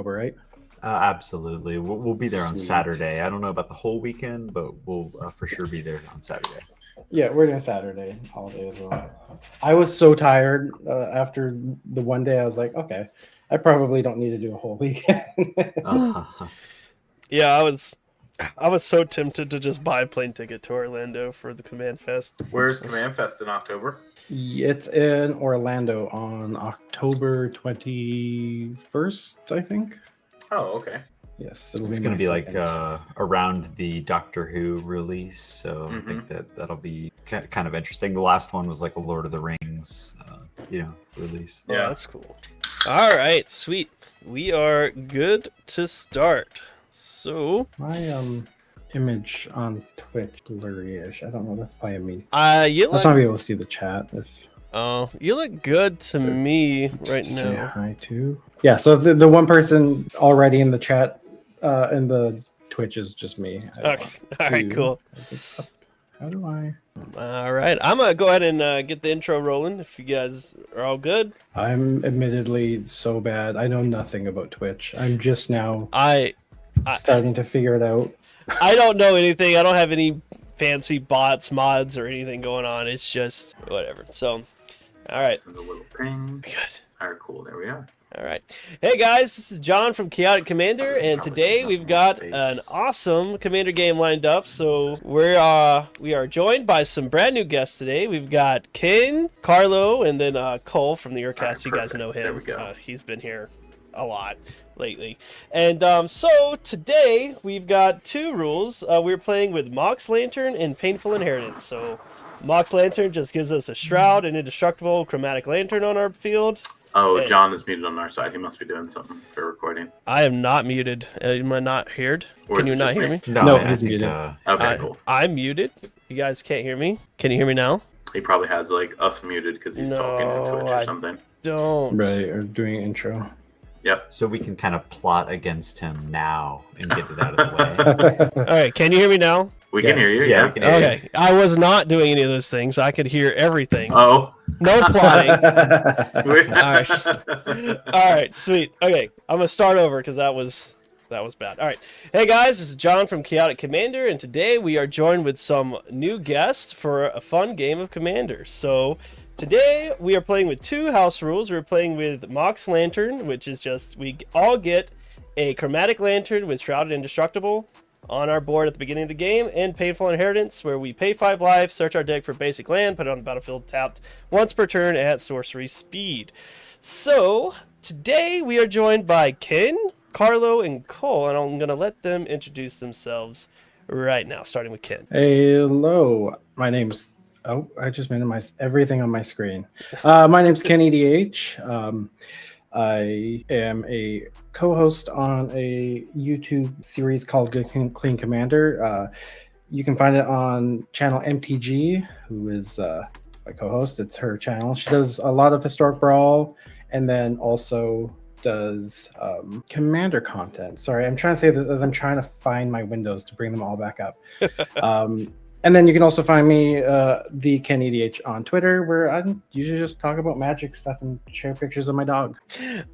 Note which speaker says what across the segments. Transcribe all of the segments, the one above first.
Speaker 1: October, right?
Speaker 2: Absolutely. We'll be there on
Speaker 1: Sweet.
Speaker 2: Saturday. I don't know about the whole weekend, but we'll for sure be there on Saturday.
Speaker 1: Yeah, we're doing Saturday holiday as well. I was so tired after the one day. I was like, okay, I probably don't need to do a whole weekend.
Speaker 3: Yeah, I was so tempted to just buy a plane ticket to Orlando for the Command Fest.
Speaker 4: Where's Command Fest in October?
Speaker 1: It's in Orlando on October 21st, I think.
Speaker 4: Oh, okay.
Speaker 1: Yes,
Speaker 2: It's going to be like around the Doctor Who release, so I think that'll be kind of interesting. The last one was like a Lord of the Rings, release.
Speaker 3: Yeah, oh, that's cool. All right, sweet. We are good to start. So
Speaker 1: my image on Twitch blurry-ish. I don't know. That's probably me.
Speaker 3: Let's
Speaker 1: not be able to see the chat.
Speaker 3: Oh, you look good to me right now.
Speaker 1: Say hi to. Yeah. So the one person already in the chat, in the Twitch is just me.
Speaker 3: Okay. All right. Cool.
Speaker 1: How do I?
Speaker 3: All right. I'm gonna go ahead and get the intro rolling. If you guys are all good.
Speaker 1: I'm admittedly so bad. I know nothing about Twitch. I'm just now. Starting to figure it out.
Speaker 3: I don't know anything. I don't have any fancy bots, mods, or anything going on. It's just whatever. So, all right.
Speaker 4: The little ping.
Speaker 3: Good.
Speaker 4: All right, cool. There we are.
Speaker 3: All right. Hey guys, this is John from Chaotic Commander, and today we've got an awesome Commander game lined up. So we are joined by some brand new guests today. We've got Ken, Carlo, and then Cole from the Urcast. Right, you guys know him.
Speaker 4: There we go.
Speaker 3: He's been here a lot lately. And so today we've got two rules. We're playing with Mox Lantern and Painful Inheritance. So Mox Lantern just gives us a Shroud and Indestructible Chromatic Lantern on our field.
Speaker 4: Oh, and John is muted on our side. He must be doing something for recording.
Speaker 3: I am not muted. Am I not heard? Can you not hear me?
Speaker 1: No, he's muted.
Speaker 4: Okay, cool.
Speaker 3: I'm muted. You guys can't hear me? Can you hear me now?
Speaker 4: He probably has like us muted because he's talking on Twitch or something.
Speaker 3: Don't.
Speaker 1: Right, or doing intro.
Speaker 4: Yep.
Speaker 2: So we can kind of plot against him now and get it out of the way.
Speaker 3: All right, can you hear me now?
Speaker 4: We can hear you.
Speaker 2: Yeah.
Speaker 3: Okay. I was not doing any of those things. I could hear everything.
Speaker 4: Oh.
Speaker 3: No plotting. All right, sweet. Okay, I'm gonna start over because that was bad. All right. Hey guys, this is John from Chaotic Commander, and today we are joined with some new guests for a fun game of Commander. So today we are playing with two house rules. We're playing with Mox Lantern, which is just we all get a Chromatic Lantern with Shrouded Indestructible on our board at the beginning of the game, and Painful Inheritance, where we pay 5 life, search our deck for basic land, put it on the battlefield tapped once per turn at sorcery speed. So today we are joined by Ken, Carlo, and Cole, and I'm going to let them introduce themselves right now, starting with Ken.
Speaker 1: Hello, my name's... Oh, I just minimized everything on my screen. My name's Ken EDH. I am a co-host on a YouTube series called Good Clean Commander. You can find it on channel MTG, who is my co-host. It's her channel. She does a lot of Historic Brawl and then also does Commander content. Sorry, I'm trying to say this as I'm trying to find my windows to bring them all back up. And then you can also find me, the Ken EDH, on Twitter, where I usually just talk about magic stuff and share pictures of my dog.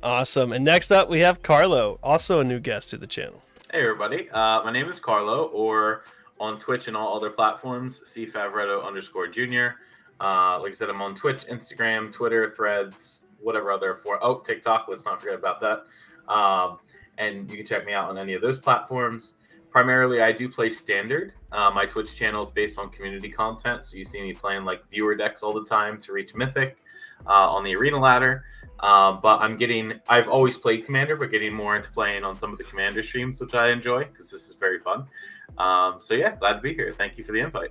Speaker 3: Awesome. And next up, we have Carlo, also a new guest to the channel.
Speaker 4: Hey, everybody. My name is Carlo, or on Twitch and all other platforms, CFavretto_Jr. Like I said, I'm on Twitch, Instagram, Twitter, Threads, whatever other TikTok. Let's not forget about that. And you can check me out on any of those platforms. Primarily, I do play Standard. My Twitch channel is based on community content, so you see me playing like viewer decks all the time to reach Mythic on the Arena ladder. But I've always played Commander, but getting more into playing on some of the Commander streams, which I enjoy because this is very fun. So yeah, glad to be here. Thank you for the invite.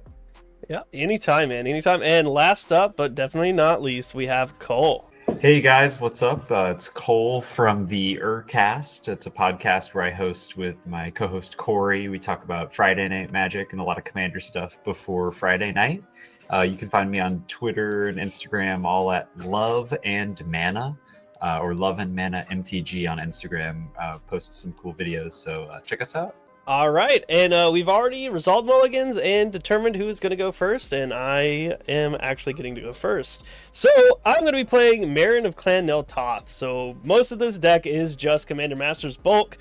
Speaker 3: Yeah, anytime, man, anytime. And last up, but definitely not least, we have Cole.
Speaker 2: Hey guys, what's up? It's Cole from the Urcast. It's a podcast where I host with my co-host Corey. We talk about Friday Night Magic and a lot of Commander stuff before Friday night. You can find me on Twitter and Instagram, all at Love and Mana, or Love and Mana MTG on Instagram. Post some cool videos, so check us out.
Speaker 3: All right, and we've already resolved mulligans and determined who's going to go first, and I am actually getting to go first. So I'm going to be playing Marin of Clan Nel Toth. So most of this deck is just Commander Master's bulk,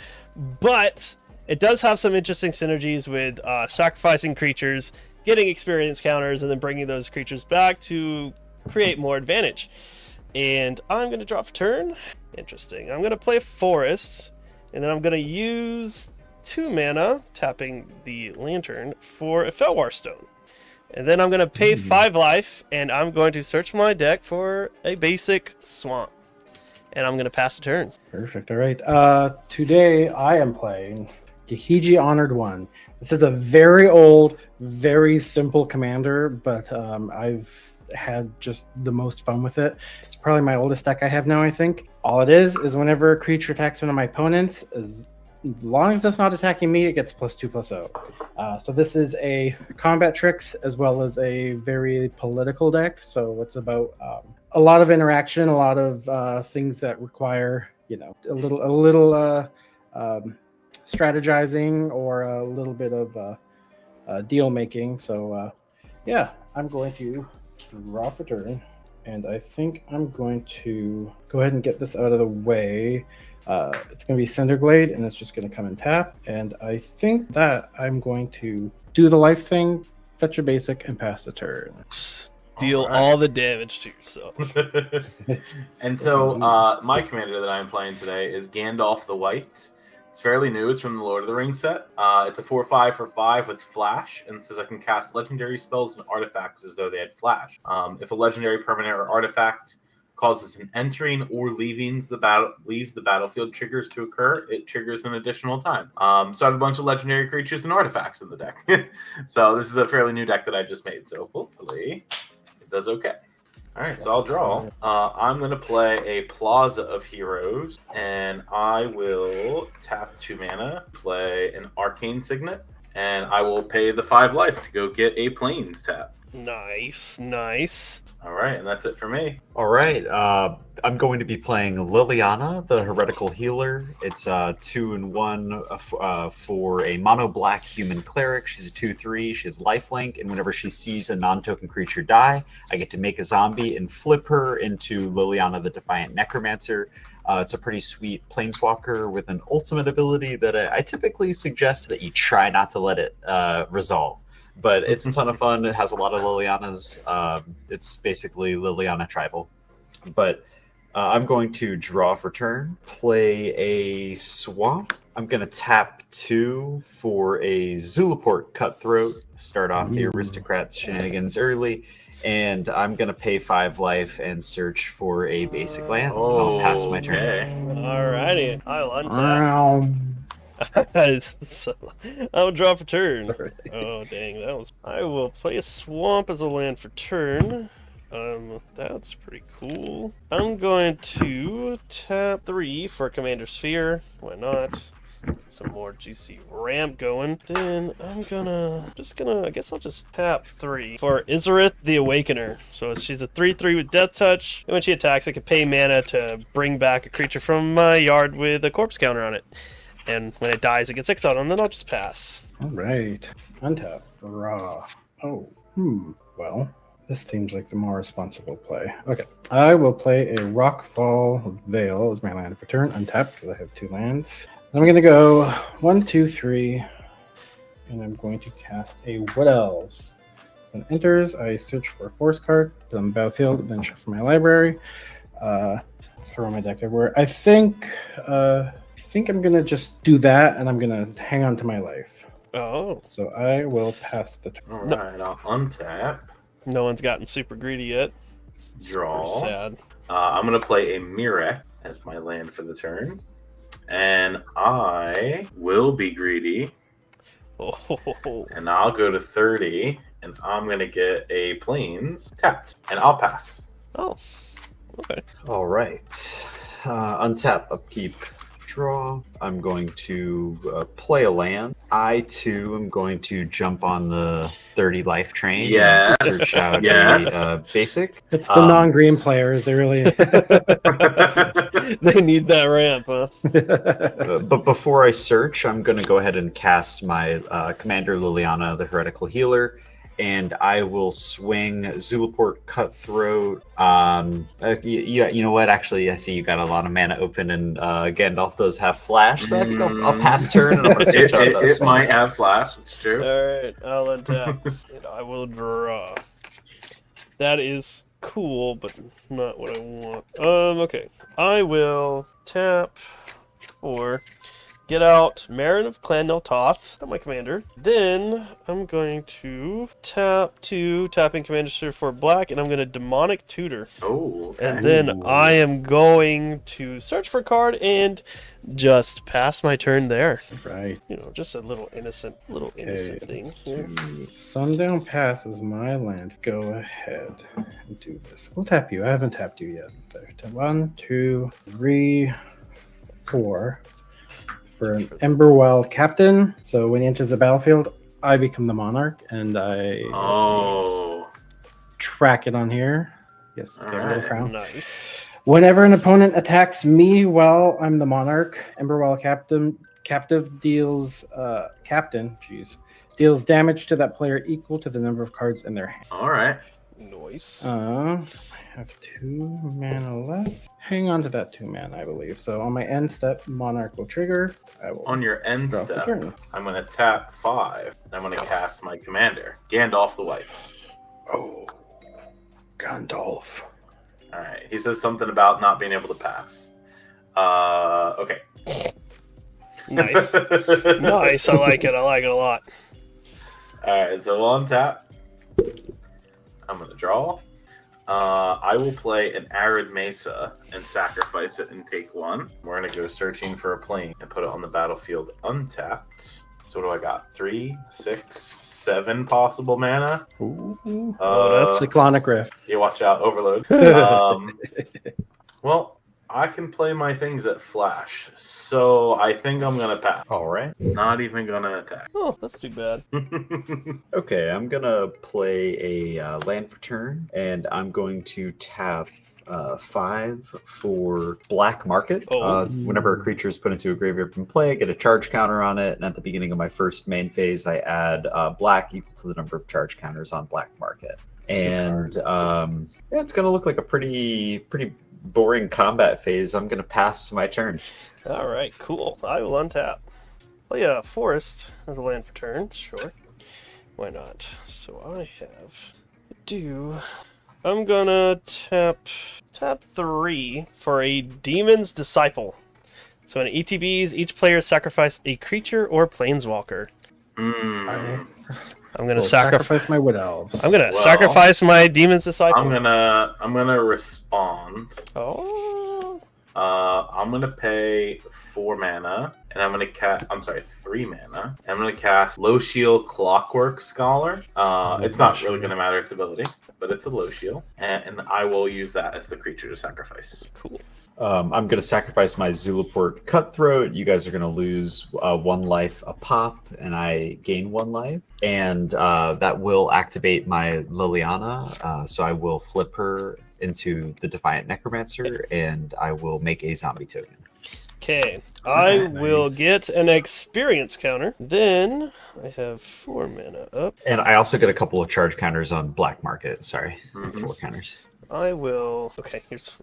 Speaker 3: but it does have some interesting synergies with sacrificing creatures, getting experience counters, and then bringing those creatures back to create more advantage. And I'm going to draw for turn. Interesting. I'm going to play Forest, and then I'm going to use 2 mana, tapping the Lantern, for a Felwar Stone. And then I'm going to pay 5 life, and I'm going to search my deck for a basic Swamp. And I'm going to pass the turn.
Speaker 1: Perfect. All right. Today I am playing Gahiji Honored One. This is a very old, very simple commander, but I've had just the most fun with it. It's probably my oldest deck I have now, I think. All it is whenever a creature attacks one of my opponents, as long as it's not attacking me, it gets +2/+0. So this is a combat tricks as well as a very political deck. So it's about a lot of interaction, a lot of things that require, a little strategizing or a little bit of deal making. So yeah, I'm going to draw for turn, and I think I'm going to go ahead and get this out of the way. It's going to be Cinderglade, and it's just going to come and tap. And I think that I'm going to do the life thing, fetch a basic, and pass the turn.
Speaker 3: Deal all the damage to yourself.
Speaker 4: And so my commander that I'm playing today is Gandalf the White. It's fairly new. It's from the Lord of the Rings set. It's a 4/5 for 5 with flash, and it says I can cast legendary spells and artifacts as though they had flash. If a legendary permanent or artifact causes an entering or leaves the battlefield triggers to occur, it triggers an additional time. So I have a bunch of legendary creatures and artifacts in the deck. So this is a fairly new deck that I just made. So hopefully it does okay. All right, so I'll draw. I'm going to play a Plaza of Heroes, and I will tap 2 mana, play an Arcane Signet, and I will pay the 5 life to go get a Plains tap.
Speaker 3: Nice.
Speaker 4: All right, and that's it for me.
Speaker 2: All right, I'm going to be playing Liliana, the Heretical Healer. It's 2/1 for a mono black human cleric. She's a 2/3. She has lifelink, and whenever she sees a non-token creature die, I get to make a zombie and flip her into Liliana, the Defiant Necromancer. It's a pretty sweet planeswalker with an ultimate ability that I typically suggest that you try not to let it resolve. But it's a ton of fun. It has a lot of Lilianas. It's basically Liliana Tribal. But I'm going to draw for turn, play a Swamp. I'm going to tap 2 for a Zulaport Cutthroat, start off the Aristocrats shenanigans early. And I'm going to pay 5 life and search for a basic land. I'll pass my turn.
Speaker 3: Alrighty, I'll untap. I'll draw for turn.
Speaker 1: Sorry.
Speaker 3: Oh dang, I will play a Swamp as a land for turn. That's pretty cool. I'm going to tap 3 for Commander Sphere. Why not? Get some more juicy ramp going. Then I guess I'll just tap 3 for Izarith the Awakener. So she's a 3/3 with Death Touch, and when she attacks, I can pay mana to bring back a creature from my yard with a corpse counter on it. And when it dies, it gets exiled, and then I'll just pass.
Speaker 1: All right. Untap. Raw. Oh. Well, this seems like the more responsible play. Okay. I will play a Rockfall Veil as my land for turn. Untap because I have 2 lands. I'm going to go 1, 2, 3. And I'm going to cast a Wood Elves. When it enters, I search for a force card, put on the battlefield, then shuffle my library. Throw my deck everywhere. I think I'm going to just do that, and I'm going to hang on to my life.
Speaker 3: Oh.
Speaker 1: So I will pass the turn.
Speaker 4: All right, I'll untap.
Speaker 3: No one's gotten super greedy yet. It's
Speaker 4: Draw.
Speaker 3: super sad.
Speaker 4: I'm going to play a Mirek as my land for the turn. And I will be greedy.
Speaker 3: Oh.
Speaker 4: And I'll go to 30. And I'm going to get a Plains tapped. And I'll pass.
Speaker 3: Oh. Okay.
Speaker 2: All right. Untap, upkeep. draw. I'm going to play a land. I too am going to jump on the 30 life train.
Speaker 4: Yes.
Speaker 2: And search out
Speaker 4: Yes.
Speaker 2: a basic.
Speaker 1: It's the non-green players. They really.
Speaker 3: They need that ramp, huh?
Speaker 2: But before I search, I'm going to go ahead and cast my Commander Liliana, the Heretical Healer, and I will swing Zulaport Cutthroat. You know what? Actually, I see you got a lot of mana open, and Gandalf does have Flash, so I think I'll pass turn and I'm going to search out that
Speaker 4: It
Speaker 2: swing.
Speaker 4: might have Flash. It's true.
Speaker 3: All right, I'll untap, and I will draw. That is cool, but not what I want. Okay. I will tap or get out Marin of Clan Neltoth, my commander. Then I'm going to tap 2, tapping commander for black, and I'm going to Demonic Tutor.
Speaker 4: Oh, okay.
Speaker 3: And then I am going to search for a card and just pass my turn there.
Speaker 1: Right.
Speaker 3: You know, just a little innocent thing here.
Speaker 1: Sundown Pass is my land. Go ahead and do this. We'll tap you. I haven't tapped you yet. There. 1, 2, 3, 4. For an Emberwell Captain. So when he enters the battlefield, I become the monarch, and I track it on here. Yes, get a little crown.
Speaker 3: Nice.
Speaker 1: Whenever an opponent attacks me while I'm the monarch, Emberwell Captive deals deals damage to that player equal to the number of cards in their hand.
Speaker 4: All right.
Speaker 3: Nice.
Speaker 1: I have 2 mana left. Hang on to that 2 mana, I believe. So on my end step, Monarch will trigger. I will
Speaker 4: On your end
Speaker 1: draw
Speaker 4: step,
Speaker 1: for turn.
Speaker 4: I'm going to tap 5. And I'm going to cast my commander, Gandalf the White.
Speaker 1: Oh, Gandalf.
Speaker 4: All right. He says something about not being able to pass. Okay.
Speaker 3: Nice. Nice. I like it. I like it a lot.
Speaker 4: All right. So on tap, I'm going to draw. I will play an Arid Mesa and sacrifice it and take 1. We're going to go searching for a plane and put it on the battlefield untapped. So what do I got? 3, 6, 7 possible mana.
Speaker 1: Ooh.
Speaker 3: That's
Speaker 1: Cyclonic Rift.
Speaker 4: You watch out, Overload. Well, I can play my things at Flash, so I think I'm going to pass.
Speaker 2: All right.
Speaker 4: Not even going to attack.
Speaker 3: Oh, that's too bad.
Speaker 2: Okay, I'm going to play a land for turn, and I'm going to tap 5 for Black Market.
Speaker 3: Oh.
Speaker 2: Whenever a creature is put into a graveyard from play, I get a charge counter on it, and at the beginning of my first main phase, I add black equal to the number of charge counters on Black Market. And it's going to look like a pretty boring combat phase. I'm going to pass my turn.
Speaker 3: All right, cool. I will untap. Well, yeah, Forest as a land for turn. Sure. Why not? So I have I'm gonna tap 3 for a Demon's Disciple. So in ETBs, each player sacrifice a creature or planeswalker. I'm gonna
Speaker 1: sacrifice my Wood Elves.
Speaker 3: I'm gonna sacrifice my Demon's Disciple.
Speaker 4: I'm gonna respond.
Speaker 3: Oh.
Speaker 4: I'm gonna pay 4 mana, and I'm gonna cast. I'm sorry, 3 mana. I'm gonna cast Low Shield Clockwork Scholar. It's not really gonna matter its ability, but it's a low shield, and I will use that as the creature to sacrifice.
Speaker 3: Cool.
Speaker 2: I'm going to sacrifice my Zulaport Cutthroat. You guys are going to lose 1 life a pop, and I gain 1 life. And that will activate my Liliana. So I will flip her into the Defiant Necromancer, and I will make a zombie token.
Speaker 3: Okay, I will get an experience counter. Then I have 4 mana up.
Speaker 2: And I also get a couple of charge counters on Black Market. Sorry, 4 counters.
Speaker 3: I will. Okay, here's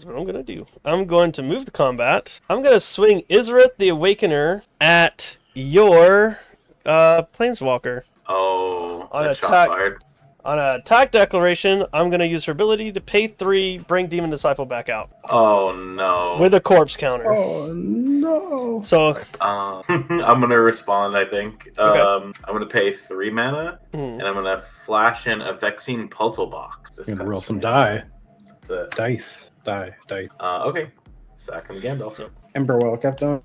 Speaker 3: what I'm gonna do. I'm going to move the combat. I'm gonna swing Isrith the Awakener at your Planeswalker.
Speaker 4: Oh,
Speaker 3: On
Speaker 4: that shot
Speaker 3: attack.
Speaker 4: fired.
Speaker 3: On an attack declaration, I'm gonna use her ability to pay 3, bring Demon Disciple back out
Speaker 4: Oh no.
Speaker 3: with a corpse counter.
Speaker 1: Oh no!
Speaker 3: So
Speaker 4: I'm gonna respond. I think.
Speaker 3: Okay.
Speaker 4: I'm gonna pay 3 mana, and I'm gonna flash in a Vexing Puzzle Box. This
Speaker 1: I'm gonna
Speaker 4: time.
Speaker 1: roll some die.
Speaker 4: That's it.
Speaker 1: Dice.
Speaker 4: Okay. Sack him Gandalf.
Speaker 3: So-
Speaker 1: Emberwell Captain.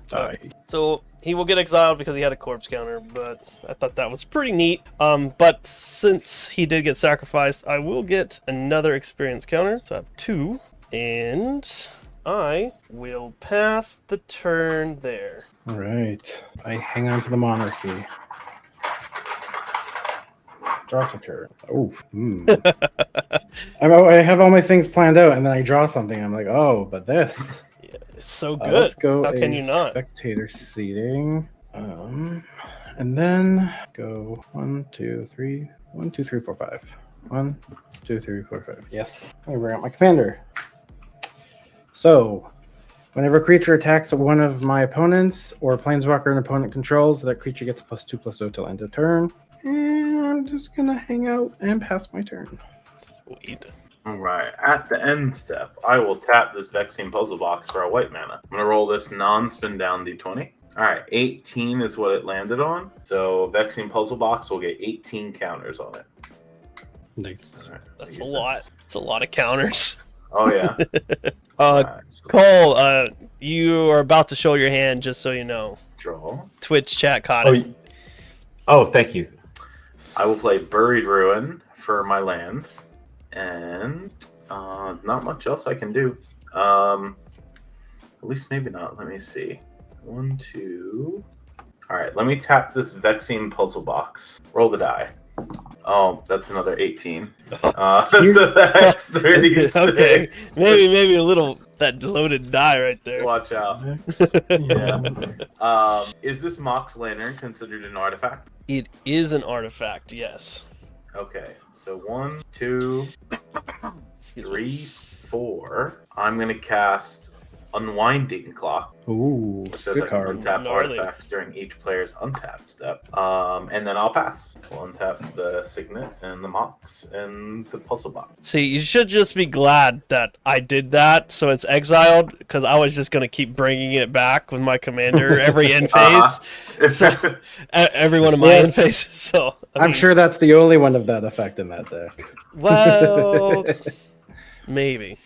Speaker 1: Die.
Speaker 3: So he will get exiled because he had a corpse counter, but I thought that was pretty neat. But since he did get sacrificed, I will get another experience counter. So I have 2, and I will pass the turn there.
Speaker 1: All right. I hang on to the monarchy. Draw for turn. Oh. I have all my things planned out, and then I draw something. I'm like, oh, but this.
Speaker 3: It's so good.
Speaker 1: Let's go.
Speaker 3: How can you not?
Speaker 1: Spectator seating. And then go 1, 2, 3, 1, 2, 3, 4, 5. 1, 2, 3, 4, 5. Yes. I bring out my commander. So, whenever a creature attacks one of my opponents or planeswalker an opponent controls, that creature gets +2/+0 till end of turn. And I'm just gonna hang out and pass my turn.
Speaker 3: Sweet.
Speaker 4: All right. At the end step, I will tap this Vexing Puzzle Box for a white mana. I'm gonna roll this non-spin down D20. All right, 18 is what it landed on. So Vexing Puzzle Box will get 18 counters on it.
Speaker 1: Nice.
Speaker 4: All right,
Speaker 3: That's a
Speaker 4: use
Speaker 3: lot.
Speaker 4: this.
Speaker 3: It's a lot of counters.
Speaker 4: Oh yeah. All right, so
Speaker 3: Cole, you are about to show your hand, just so you know.
Speaker 4: draw.
Speaker 3: Twitch chat caught it.
Speaker 2: Oh, thank you.
Speaker 4: I will play Buried Ruin for my land, and not much else I can do. At least maybe not. Let me see. 1, 2. All right, let me tap this Vexing Puzzle Box. Roll the die. Oh, that's another 18. So that's 36.
Speaker 3: Okay, maybe a little that loaded die right there.
Speaker 4: Watch out. Is this Mox Lantern considered an artifact?
Speaker 3: It is an artifact, yes.
Speaker 4: Okay, so 1, 2,
Speaker 3: Excuse me.
Speaker 4: 3, 4. I'm gonna cast Unwinding Clock,
Speaker 1: Ooh,
Speaker 4: which says
Speaker 1: good
Speaker 4: I can
Speaker 1: card.
Speaker 4: untap
Speaker 3: Gnarly.
Speaker 4: artifacts during each player's untap step. And then I'll pass. We'll untap the Signet and the Mox and the Puzzle Box.
Speaker 3: See, you should just be glad that I did that, so it's exiled, because I was just gonna keep bringing it back with my commander every end phase. So, every one of my
Speaker 1: Yes.
Speaker 3: end phases. So
Speaker 1: I'm sure that's the only one of that effect in that deck.
Speaker 3: Well, maybe.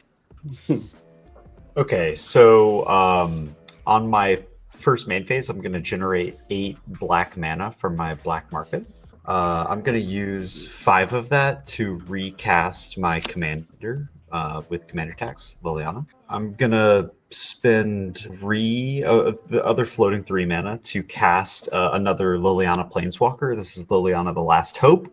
Speaker 2: Okay, so on my first main phase, I'm going to generate 8 black mana from my black market. I'm going to use 5 of that to recast my commander with commander tax, Liliana. I'm going to spend 3 of the other floating 3 mana to cast another Liliana Planeswalker. This is Liliana the Last Hope.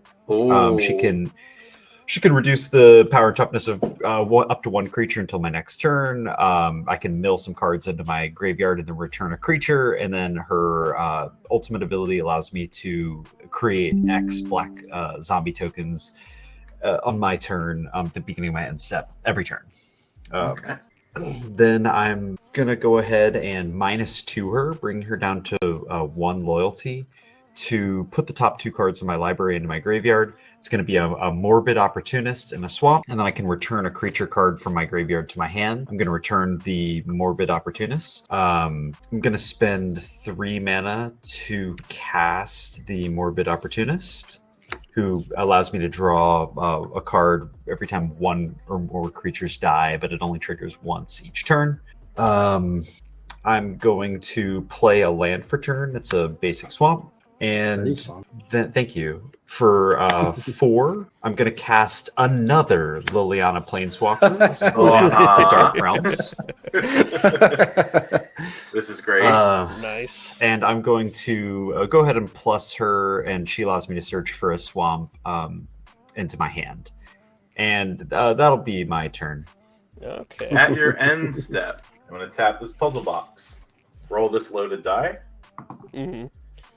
Speaker 2: She can reduce the power and toughness of up to 1 creature until my next turn. I can mill some cards into my graveyard and then return a creature. And then her ultimate ability allows me to create X black zombie tokens on my turn, the beginning of my end step, every turn.
Speaker 4: Okay.
Speaker 2: Then I'm going to go ahead and -2 her, bring her down to 1 loyalty, to put the top 2 cards in my library into my graveyard. It's going to be a Morbid Opportunist and a swamp, and then I can return a creature card from my graveyard to my hand. I'm going to return the Morbid Opportunist. I'm going to spend 3 mana to cast the Morbid Opportunist, who allows me to draw a card every time 1 or more creatures die, but it only triggers once each turn. I'm going to play a land for turn. It's a basic swamp. And then, thank you. For 4, I'm going to cast another Liliana Planeswalker, the Dark Realms.
Speaker 4: This is great.
Speaker 3: Nice.
Speaker 2: And I'm going to go ahead and plus her, and she allows me to search for a swamp into my hand. And that'll be my turn.
Speaker 3: Okay.
Speaker 4: At your end step, I'm going to tap this puzzle box. Roll this loaded die.
Speaker 3: Mm-hmm.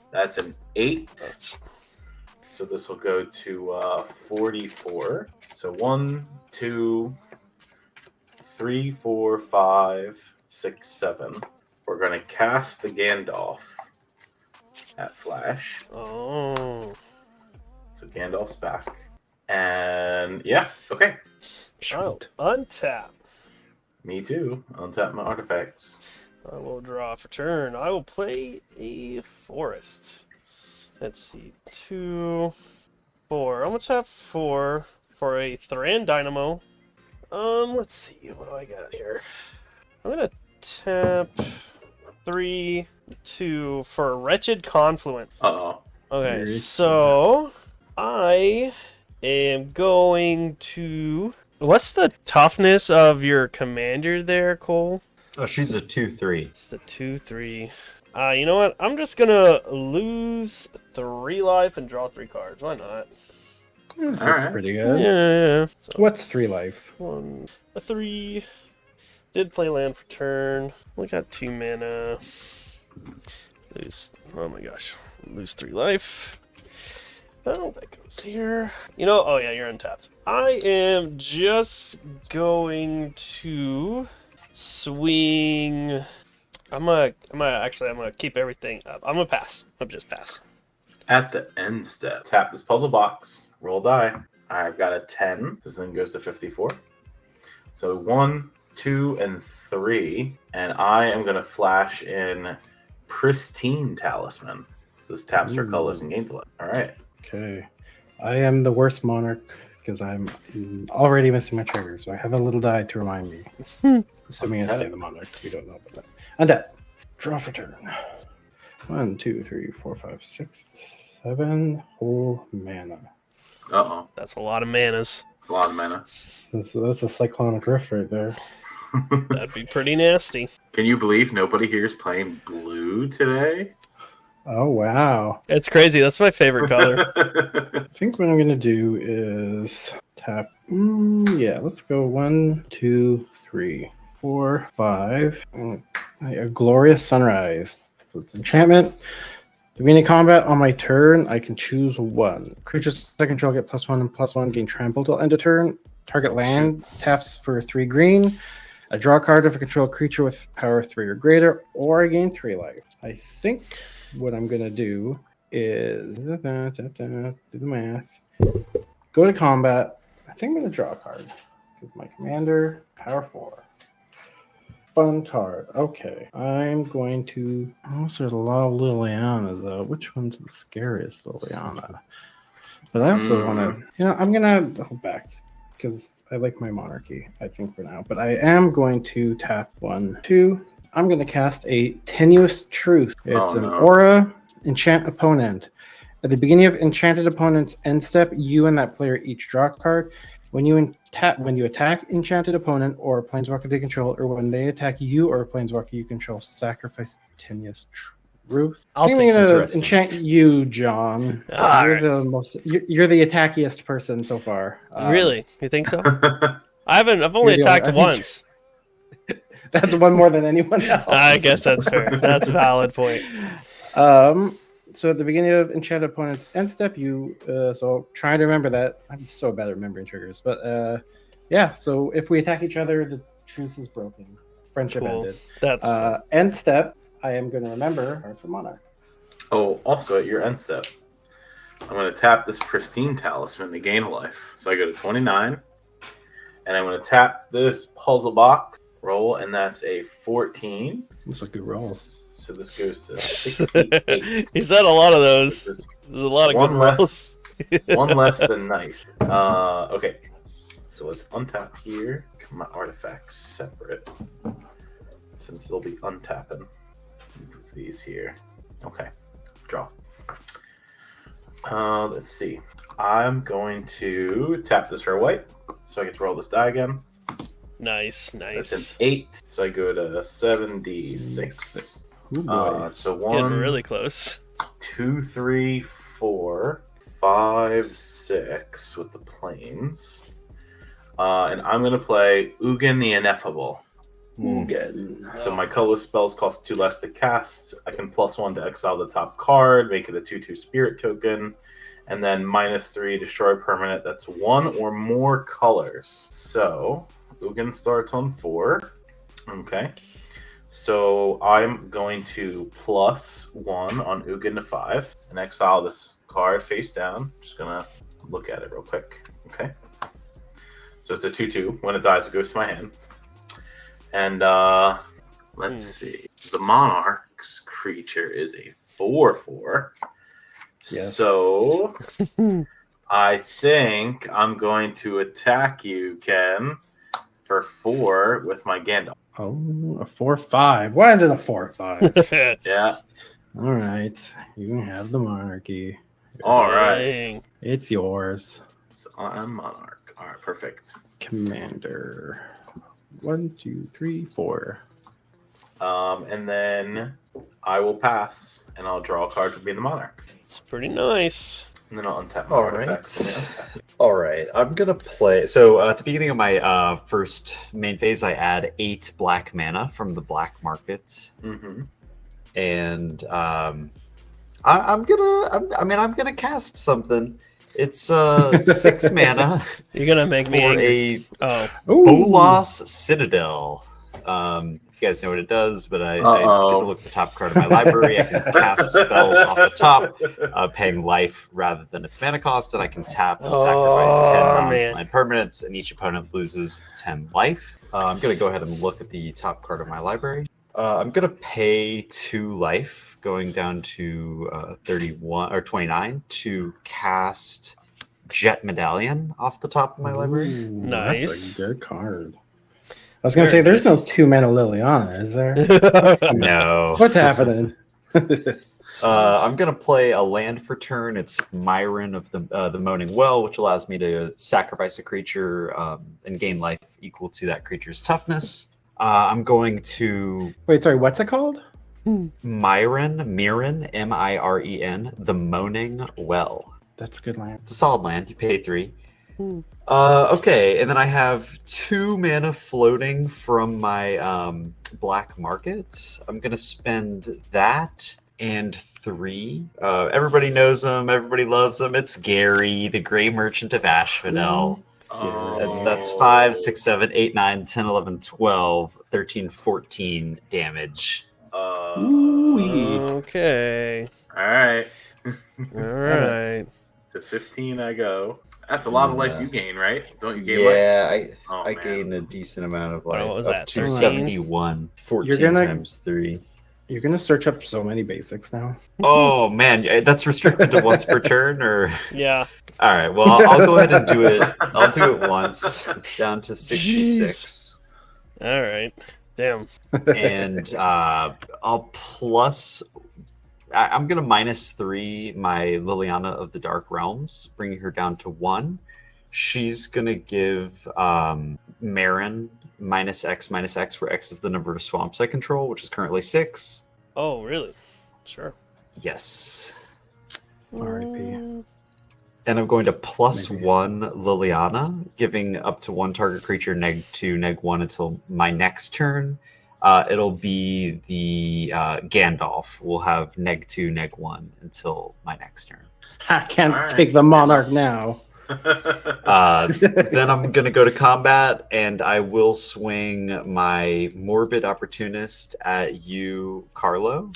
Speaker 4: That's an 8.
Speaker 3: That's...
Speaker 4: So this will go to 44. So 1, 2, 3, 4, 5, 6, 7. We're going to cast the Gandalf at flash.
Speaker 3: Oh.
Speaker 4: So Gandalf's back. And yeah, okay.
Speaker 3: Oh, untap.
Speaker 4: Me too. Untap my artifacts.
Speaker 3: I will draw for turn. I will play a forest. Let's see. 2, 4. I'm gonna tap 4 for a Thran Dynamo. Let's see. What do I got here? I'm gonna tap 3, 2 for a Wretched Confluent.
Speaker 4: Uh-oh.
Speaker 3: Okay, so I am going to What's the toughness of your commander there, Cole?
Speaker 2: Oh, she's a 2/3.
Speaker 3: It's the 2/3. You know what? I'm just gonna lose 3 life and draw 3 cards. Why not?
Speaker 1: That's
Speaker 4: Alright.
Speaker 1: pretty good.
Speaker 3: Yeah. So
Speaker 1: What's 3 life?
Speaker 3: 1, a 3. Did play land for turn. We got 2 mana. Lose. Oh my gosh. Lose 3 life. Oh, that goes here. You know. Oh yeah, you're untapped. I am just going to swing. I'm gonna keep everything up. I'm gonna pass. I'm just pass.
Speaker 4: At the end step, tap this puzzle box, roll die. I've got a 10. This then goes to 54. So 1, 2, and 3. And I am going to flash in Pristine Talisman. This taps for colorless and gains life. All right.
Speaker 1: Okay. I am the worst monarch because I'm already missing my trigger, so I have a little die to remind me. Assuming I stay the monarch. We don't know about that. Untap. Draw for turn. 1, 2, 3, 4, 5, 6, 7 whole mana.
Speaker 4: Uh-oh.
Speaker 3: That's a lot of manas.
Speaker 4: A lot of mana.
Speaker 1: That's a cyclonic rift right there.
Speaker 3: That'd be pretty nasty.
Speaker 4: Can you believe nobody here is playing blue today?
Speaker 1: Oh, wow.
Speaker 3: It's crazy. That's my favorite color.
Speaker 1: I think what I'm going to do is tap. Yeah, let's go 1, 2, 3, 4, 5. A glorious sunrise. So it's enchantment. Beginning combat on my turn, I can choose 1. Creatures I control get +1 and +1, gain trample till end of turn. Target land taps for 3 green. I draw a card if I control a creature with power 3 or greater, or I gain 3 life. I think what I'm going to do is do the math. Go to combat. I think I'm going to draw a card because my commander, power 4. Fun card. Okay. I'm going to. Oh, there's a lot of Lilianas, though. Which one's the scariest Liliana? But I also want to. I'm going to hold back because I like my monarchy, I think, for now. But I am going to tap 1, 2. I'm going to cast a Tenuous Truth. It's an aura, enchant opponent. At the beginning of enchanted opponent's end step, you and that player each draw a card. When you attack enchanted opponent or a planeswalker they control, or when they attack you or a planeswalker you control, sacrifice Tenuous Truth.
Speaker 3: I'll
Speaker 1: I'm
Speaker 3: take
Speaker 1: going to
Speaker 2: interesting.
Speaker 1: enchant you, John. You're the attackiest person so far.
Speaker 3: Really? You think so? I've only
Speaker 1: You're the
Speaker 3: attacked
Speaker 1: only-
Speaker 3: once.
Speaker 1: That's one more than anyone else.
Speaker 3: I guess that's fair. That's a valid point.
Speaker 1: So at the beginning of enchanted opponent's end step, so trying to remember that. I'm so bad at remembering triggers, but yeah. So if we attack each other, the truce is broken. Friendship
Speaker 3: Cool.
Speaker 1: ended.
Speaker 3: That's
Speaker 1: End step. I am going to remember Heart for Monarch.
Speaker 4: Oh, also at your end step, I'm going to tap this Pristine Talisman to gain a life. So I go to 29, and I'm going to tap this puzzle box, roll, and that's a 14.
Speaker 1: That's a good roll.
Speaker 4: So this goes to 68.
Speaker 3: He's had a lot of those.
Speaker 4: This
Speaker 3: There's a lot of
Speaker 4: one
Speaker 3: good
Speaker 4: less.
Speaker 3: rolls.
Speaker 4: One less than nice. Okay, so let's untap here. Keep my artifacts separate, since they'll be untapping. Move these here. Okay, draw. Let's see. I'm going to tap this for a white, so I get to roll this die again.
Speaker 3: Nice.
Speaker 4: That's an 8, so I go to 7d6.
Speaker 1: Ooh, boy.
Speaker 4: So
Speaker 3: Getting
Speaker 4: 1,
Speaker 3: really close.
Speaker 4: 2, 3, 4, 5, 6 with the planes. And I'm going to play Ugin the Ineffable. So my colorless spells cost 2 less to cast. I can +1 to exile the top card, make it a 2/2 spirit token, and then -3 destroy permanent that's 1 or more colors. So Ugin starts on 4. Okay. So I'm going to +1 on Ugin to 5 and exile this card face down. Just gonna look at it real quick. Okay. So it's a 2/2. When it dies, it goes to my hand. And let's see. The Monarch's creature is a 4/4.
Speaker 1: Yes.
Speaker 4: So I think I'm going to attack you, Ken, for 4 with my Gandalf.
Speaker 1: Oh, a 4/5. Why is it a 4/5?
Speaker 4: Yeah.
Speaker 1: All right, you can have the monarchy.
Speaker 4: All right.
Speaker 3: Dang.
Speaker 1: It's yours.
Speaker 4: So I'm Monarch. All right, perfect.
Speaker 1: Commander. 1, 2, 3, 4.
Speaker 4: And then I will pass, and I'll draw a card for being the monarch.
Speaker 3: It's pretty nice.
Speaker 4: And then I'll untap my
Speaker 2: All
Speaker 4: artifacts.
Speaker 2: right. All right, I'm gonna play. So at the beginning of my first main phase, I add 8 black mana from the black market,
Speaker 4: Mm-hmm.
Speaker 2: and I'm gonna cast something. It's 6 mana
Speaker 3: You're gonna make me
Speaker 2: for
Speaker 3: angry.
Speaker 2: a
Speaker 3: Oh,
Speaker 2: Bolas Citadel. You guys know what it does, but I get to look at the top card of my library. I can cast spells off the top, paying life rather than its mana cost, and I can tap and sacrifice 10 non-land permanents, and each opponent loses 10 life. I'm going to go ahead and look at the top card of my library. I'm going to pay 2 life, going down to 31 or 29 to cast Jet Medallion off the top of my library.
Speaker 1: Ooh,
Speaker 3: Nice.
Speaker 1: That's a good card. I was going to say, there's no 2-mana Liliana, is there?
Speaker 2: No.
Speaker 1: What's happening?
Speaker 2: I'm going to play a land for turn. It's Myron of the Moaning Well, which allows me to sacrifice a creature and gain life equal to that creature's toughness. I'm going to...
Speaker 1: Wait, sorry, what's it called?
Speaker 2: Miren, M-I-R-E-N, the Moaning Well.
Speaker 1: That's a good land.
Speaker 2: It's a solid land. You pay 3. Okay, and then I have 2 mana floating from my black market. I'm going to spend that and 3. Everybody knows him. Everybody loves him. It's Gary, the Gray Merchant of Asphodel. That's 5, 6, 7, 8, 9, 10, 11, 12, 13, 14 damage.
Speaker 3: Okay.
Speaker 4: All right.
Speaker 3: All right.
Speaker 4: To 15 I go. That's a lot of life you gain, right? Don't you gain life?
Speaker 2: Yeah,
Speaker 4: I
Speaker 2: gain a decent amount of life.
Speaker 3: What was
Speaker 2: up
Speaker 3: that,
Speaker 2: to
Speaker 3: 13?
Speaker 2: 71. 14 times 3.
Speaker 1: You're going to search up so many basics now.
Speaker 2: Oh, man. That's restricted to once per turn? Or
Speaker 3: Yeah.
Speaker 2: All right, well, I'll go ahead and do it. I'll do it once, down to 66.
Speaker 3: All right. Damn.
Speaker 2: And I'll plus... I'm going to -3 my Liliana of the Dark Realms, bringing her down to 1. She's going to give Marin -X, where X is the number of swamps I control, which is currently 6.
Speaker 3: Oh, really? Sure.
Speaker 2: Yes.
Speaker 1: R.I.P.
Speaker 2: And I'm going to +1 Liliana, giving up to 1 target creature -2, -1 until my next turn. It'll be the Gandalf. We'll have -2, -1 until my next turn.
Speaker 1: I can't take the Monarch now.
Speaker 2: Then I'm going to go to combat, and I will swing my Morbid Opportunist at you, Carlo,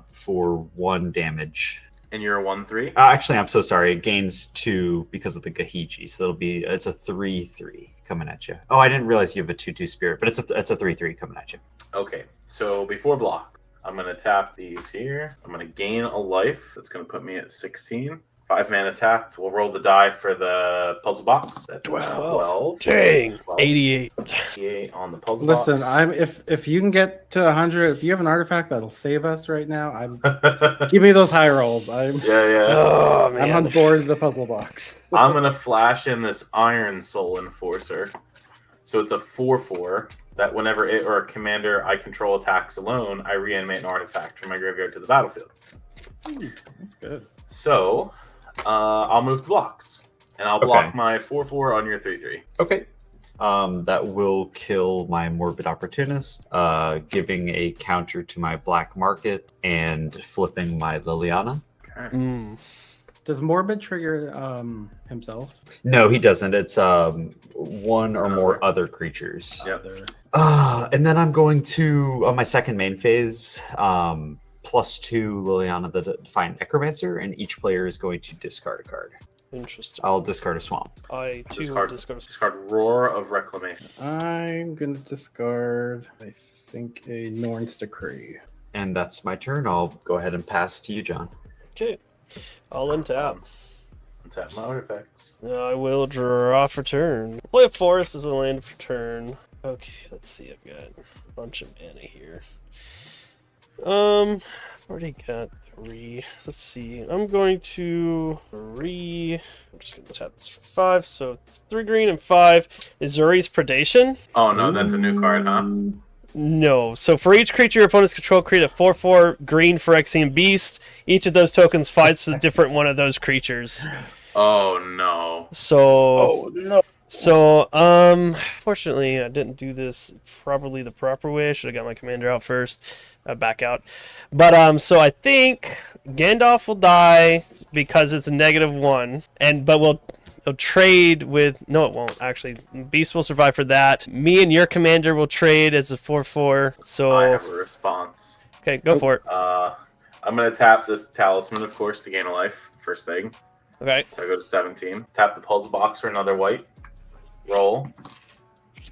Speaker 2: for 1 damage.
Speaker 4: And you're a 1/3?
Speaker 2: Actually, I'm so sorry. It gains 2 because of the Gahiji, so it's a 3/3 coming at you. Oh, I didn't realize you have a 2/2 spirit, but it's a 3/3 coming at you.
Speaker 4: Okay, so before block, I'm going to tap these here. I'm going to gain a life. That's going to put me at 16. 5 mana tapped. We'll roll the die for the puzzle box. That's 12.
Speaker 3: Dang.
Speaker 4: 12.
Speaker 3: 88.
Speaker 4: 88 on the puzzle box.
Speaker 1: Listen, if you can get to 100, if you have an artifact that'll save us right now, give me those high rolls.
Speaker 4: Yeah.
Speaker 3: Oh, man.
Speaker 1: I'm on board with the puzzle box.
Speaker 4: I'm going to flash in this Iron Soul Enforcer. So it's a 4/4 that whenever it or a commander I control attacks alone, I reanimate an artifact from my graveyard to the battlefield.
Speaker 1: That's good.
Speaker 4: So I'll move to blocks. And I'll block my 4/4 on your 3/3.
Speaker 2: Okay. That will kill my Morbid Opportunist, giving a counter to my Black Market and flipping my Liliana.
Speaker 4: Okay.
Speaker 1: Does Morbid trigger himself?
Speaker 2: No, he doesn't. It's 1 or more other creatures.
Speaker 4: Yep.
Speaker 2: And then I'm going to, on my second main phase, +2 Liliana the Defiant Necromancer, and each player is going to discard a card.
Speaker 3: Interesting.
Speaker 2: I'll discard a swamp.
Speaker 3: I too
Speaker 4: Discard.
Speaker 3: discard.
Speaker 4: Discard Roar of Reclamation.
Speaker 1: I'm going to discard, I think, a Norn's Decree.
Speaker 2: And that's my turn. I'll go ahead and pass to you, John.
Speaker 3: Okay. I'll untap.
Speaker 4: Untap my artifacts.
Speaker 3: I will draw for turn. Play a forest as a land for turn. Okay, let's see. I've got a bunch of mana here. For already got 3. Let's see. I'm going to 3. I'm just going to tap this for 5. So 3 green and 5. Is Zuri's Predation?
Speaker 4: Oh no, that's a new card, huh?
Speaker 3: No. So for each creature your opponents control, create a 4/4 green Phyrexian Beast. Each of those tokens fights with a different one of those creatures.
Speaker 4: Oh no.
Speaker 3: So
Speaker 1: no.
Speaker 3: So, fortunately, I didn't do this probably the proper way. I should have got my commander out first, back out. But, so I think Gandalf will die because it's a -1, but we'll trade with, no, it won't, actually. Beast will survive for that. Me and your commander will trade as a 4/4, so.
Speaker 4: I have a response.
Speaker 3: Okay, go for it.
Speaker 4: I'm going to tap this talisman, of course, to gain a life, first thing.
Speaker 3: Okay.
Speaker 4: So I go to 17. Tap the puzzle box for another white. Roll.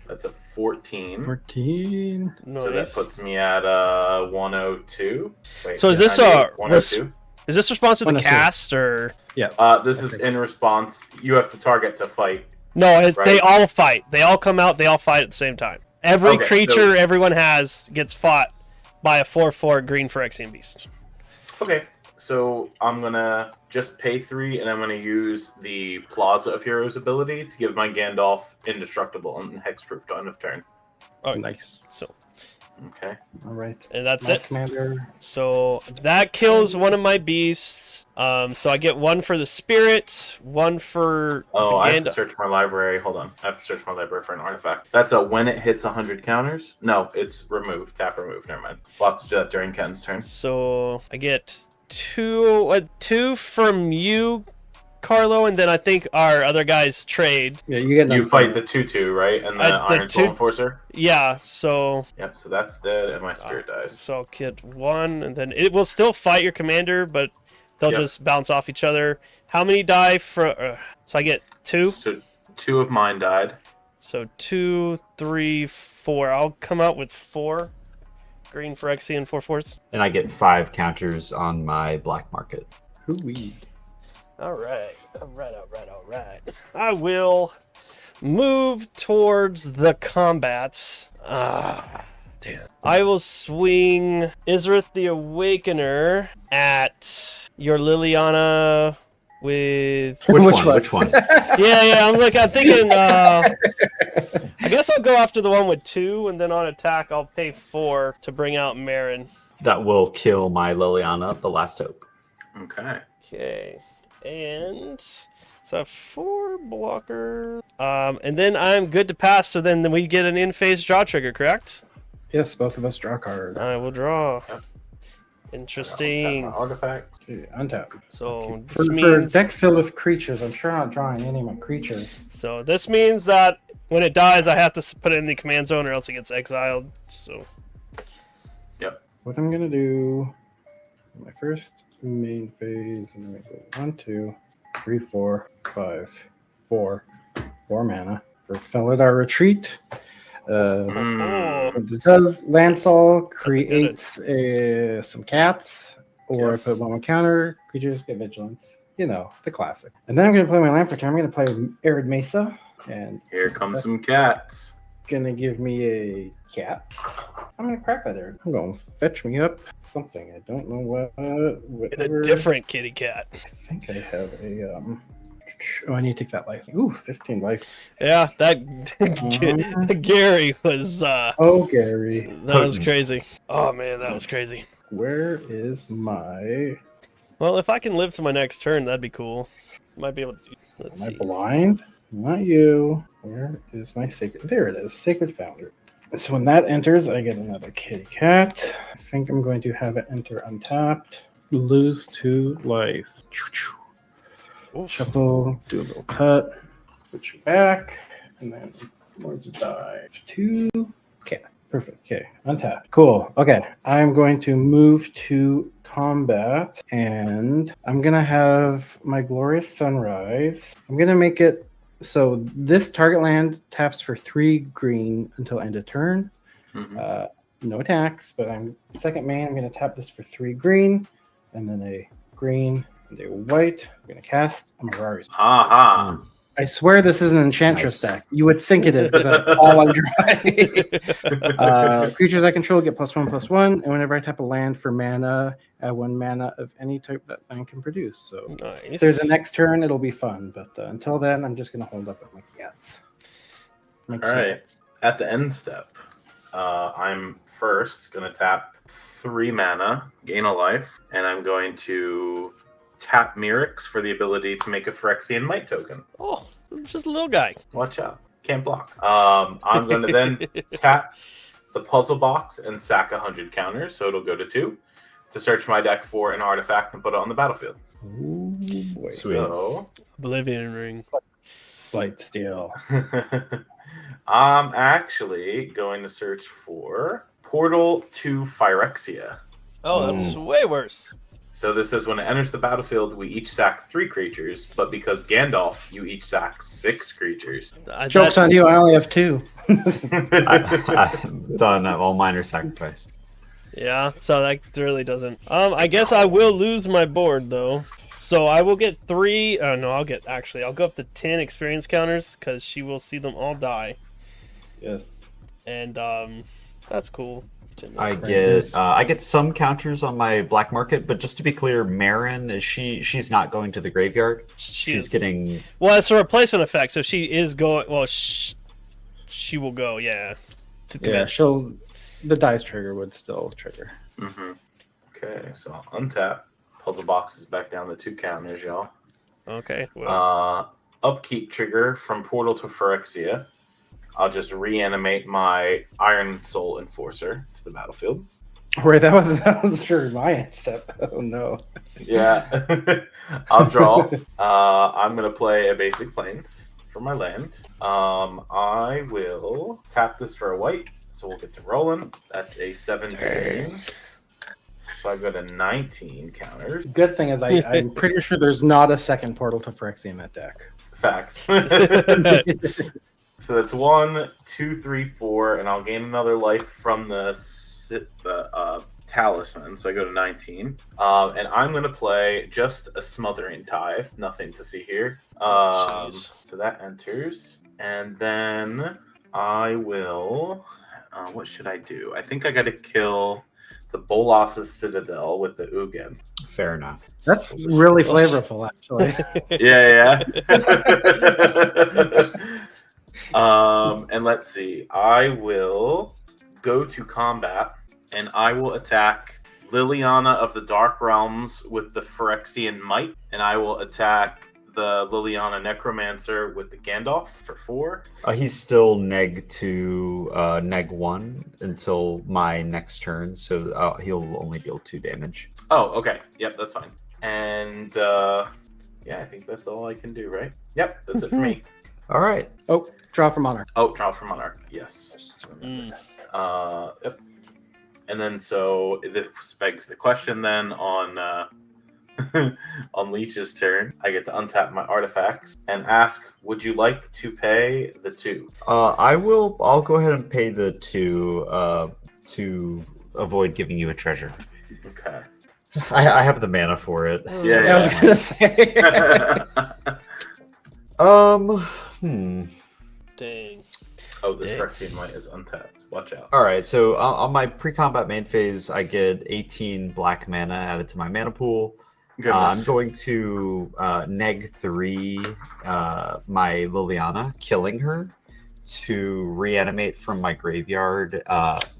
Speaker 4: That's a 14.
Speaker 1: 14.
Speaker 3: Nice.
Speaker 4: So that puts me at 102. Wait,
Speaker 3: So is this
Speaker 4: 102?
Speaker 3: Is this response to the
Speaker 1: 102.
Speaker 3: cast, or?
Speaker 1: Yeah.
Speaker 4: This is in response. You have to target to fight.
Speaker 3: No,
Speaker 4: Right.
Speaker 3: they all fight. They all come out. They all fight at the same time. Every
Speaker 4: Okay,
Speaker 3: creature
Speaker 4: so-
Speaker 3: everyone has gets fought by a 4/4 green Phyrexian Beast.
Speaker 4: Okay. So I'm going to just pay 3, and I'm going to use the Plaza of Heroes ability to give my Gandalf indestructible and hexproof to end of turn.
Speaker 3: Oh,
Speaker 1: Nice.
Speaker 3: So,
Speaker 4: Okay.
Speaker 1: All right.
Speaker 3: and that's
Speaker 1: My
Speaker 3: it.
Speaker 1: commander.
Speaker 3: So that kills one of my beasts. So I get 1 for the spirit, 1 for
Speaker 4: Oh,
Speaker 3: the
Speaker 4: I have to
Speaker 3: Gandalf.
Speaker 4: search my library. Hold on. I have to search my library for an artifact. That's a when it hits 100 counters. No, it's remove. Tap remove. Never mind. We'll have to do that during Ken's turn.
Speaker 3: So I get 2 from you, Carlo, and then I think our other guys trade.
Speaker 1: Yeah, you get
Speaker 4: You
Speaker 1: none
Speaker 4: fight
Speaker 1: from-
Speaker 4: the 2/2, right? And the
Speaker 3: The
Speaker 4: Iron Soul
Speaker 3: two-
Speaker 4: Enforcer?
Speaker 3: Yeah, so
Speaker 4: Yep, so that's dead, and my spirit dies.
Speaker 3: So I'll get 1, and then it will still fight your commander, but they'll
Speaker 4: Yep.
Speaker 3: just bounce off each other. How many die for? So I get 2.
Speaker 4: So 2 of mine died.
Speaker 3: So 2, 3, 4. I'll come out with 4 green Phyrexian 4/4.
Speaker 2: And I get 5 counters on my black market.
Speaker 1: Hoo-wee.
Speaker 3: All right. I will move towards the combats. Damn. I will swing Isrith the Awakener at your Liliana with.
Speaker 2: Which one?
Speaker 3: Yeah. I'm thinking. I guess I'll go after the one with 2, and then on attack I'll pay 4 to bring out Marin.
Speaker 2: That will kill my Liliana, the last hope.
Speaker 4: Okay.
Speaker 3: Okay, and so I have 4 blocker. And then I'm good to pass. So then we get an in-phase draw trigger, correct?
Speaker 1: Yes, both of us draw a card.
Speaker 3: I will draw.
Speaker 4: Yep.
Speaker 3: Interesting.
Speaker 4: Tap my artifact.
Speaker 1: Okay, untap.
Speaker 3: So
Speaker 1: For,
Speaker 3: this
Speaker 1: for a
Speaker 3: means
Speaker 1: deck filled with creatures, I'm sure not drawing any of my creatures.
Speaker 3: this means that when it dies, I have to put it in the command zone, or else it gets exiled. So
Speaker 1: What I'm gonna do, my first main phase, I'm gonna go 1, 2, 3, 4, 5, 4 mana for Felidar Retreat.
Speaker 3: oh,
Speaker 1: What this does, Landfall
Speaker 3: a good
Speaker 1: creates some cats, or
Speaker 4: Yeah.
Speaker 1: I put 1 counter, creatures get vigilance. You know, the classic. And then I'm gonna play my land for turn. I'm gonna play Arid Mesa, and
Speaker 4: Here comes some cats.
Speaker 1: gonna give me a cat. I'm gonna crack that Arid. I'm gonna fetch me up something. I don't know what.
Speaker 3: and
Speaker 1: Whatever.
Speaker 3: a different kitty cat.
Speaker 1: I think I have a Oh, I need to take that life. Ooh, 15 life.
Speaker 3: Yeah, that Gary was
Speaker 1: Oh, Gary,
Speaker 3: that was crazy. Oh man, that was crazy.
Speaker 1: where is my?
Speaker 3: Well, if I can live to my next turn, that'd be cool. Might be able to. Let's
Speaker 1: Am I
Speaker 3: see.
Speaker 1: blind? Not you. Where is my sacred? There it is. Sacred Founder. So when that enters, I get another kitty cat. I think I'm going to have it enter untapped. Lose 2 life.
Speaker 3: Oof.
Speaker 1: Shuffle. Do a little cut. Put you back. And then where's the die? 2. Okay. Perfect. Okay. Untap. Cool. Okay. I'm going to move to combat, and I'm going to have my Glorious Sunrise. I'm going to make it so this target land taps for 3 green until end of turn.
Speaker 4: Mhm.
Speaker 1: No attacks, but I'm second main. I'm going to tap this for 3 green, and then a green and a white. I'm going to cast a Mirari's.
Speaker 4: Aha.
Speaker 1: I swear this is an Enchantress
Speaker 2: Nice.
Speaker 1: deck. You would think it is because that's all I'm drawing. Creatures I control get +1/+1, and whenever I tap a land for mana, add 1 mana of any type that land can produce. So
Speaker 3: Nice.
Speaker 1: if there's a next turn, it'll be fun. But until then, I'm just going to hold up with my cats.
Speaker 4: All right. At the end step, I'm first going to tap 3 mana, gain a life, and I'm going to tap Mirrex for the ability to make a Phyrexian Might token.
Speaker 3: Oh, just a little guy.
Speaker 4: Watch out. Can't block. I'm going to then tap the puzzle box and sack 100 counters, so it'll go to 2, to search my deck for an artifact and put it on the battlefield.
Speaker 1: Ooh, boy.
Speaker 2: Sweet.
Speaker 4: So
Speaker 3: Oblivion Ring.
Speaker 1: Blight Steel.
Speaker 4: I'm actually going to search for Portal to Phyrexia.
Speaker 3: Oh, that's way worse.
Speaker 4: So this is when it enters the battlefield, we each sack 3 creatures, but because Gandalf, you each sack 6 creatures.
Speaker 1: Joke's on you, I only have 2.
Speaker 2: I'm done. All mine are sacrificed.
Speaker 3: Yeah, so that really doesn't. I guess I will lose my board though. So I will get 3. Oh no, I'll go up to 10 experience counters because she will see them all die.
Speaker 1: Yes.
Speaker 3: And that's cool.
Speaker 2: I get some counters on my black market, but just to be clear, Marin she's not going to the graveyard. She's getting.
Speaker 3: Well, it's a replacement effect, so she is going. Well, she will go. Yeah.
Speaker 1: Yeah, the dice trigger would still trigger.
Speaker 4: Mm-hmm. Okay, so I'll untap. Puzzle box is back down to 2 counters, y'all.
Speaker 3: Okay. Well.
Speaker 4: Upkeep trigger from Portal to Phyrexia. I'll just reanimate my Iron Soul Enforcer to the battlefield.
Speaker 1: Right, that was sure my end step. Oh no.
Speaker 4: Yeah. I'll draw. I'm gonna play a basic plains for my land. I will tap this for a white, so we'll get to rolling. That's a 17. So I go to 19 counters.
Speaker 1: Good thing is I'm pretty sure there's not a second Portal to Phyrexia in that deck.
Speaker 4: Facts. So that's 1, 2, 3, 4, and I'll gain another life from the talisman. So I go to 19, and I'm going to play just a Smothering Tithe. Nothing to see here. So that enters, and then I will. What should I do? I think I got to kill the Bolas' Citadel with the Ugin.
Speaker 2: Fair enough.
Speaker 1: That's really flavorful, actually.
Speaker 4: Yeah. And let's see. I will go to combat, and I will attack Liliana of the Dark Realms with the Phyrexian Might, and I will attack the Liliana Necromancer with the Gandalf for 4.
Speaker 2: He's still neg to neg 1 until my next turn, so he'll only deal 2 damage.
Speaker 4: Oh, okay. Yep, that's fine. And yeah, I think that's all I can do, right? Yep, that's it for me.
Speaker 2: All right.
Speaker 1: Oh, draw for Monarch.
Speaker 4: Oh, draw for Monarch. Yes. Yep. And then so this begs the question then on on Leech's turn, I get to untap my artifacts and ask, would you like to pay the 2?
Speaker 2: I'll go ahead and pay the 2 to avoid giving you a treasure.
Speaker 4: Okay.
Speaker 2: I have the mana for it.
Speaker 4: Yeah.
Speaker 1: I was gonna say.
Speaker 3: Dang.
Speaker 4: Oh, this Phyrexian Might is untapped. Watch out.
Speaker 2: All right, so on my pre-combat main phase, I get 18 black mana added to my mana pool. I'm going to neg 3 my Liliana, killing her, to reanimate from my graveyard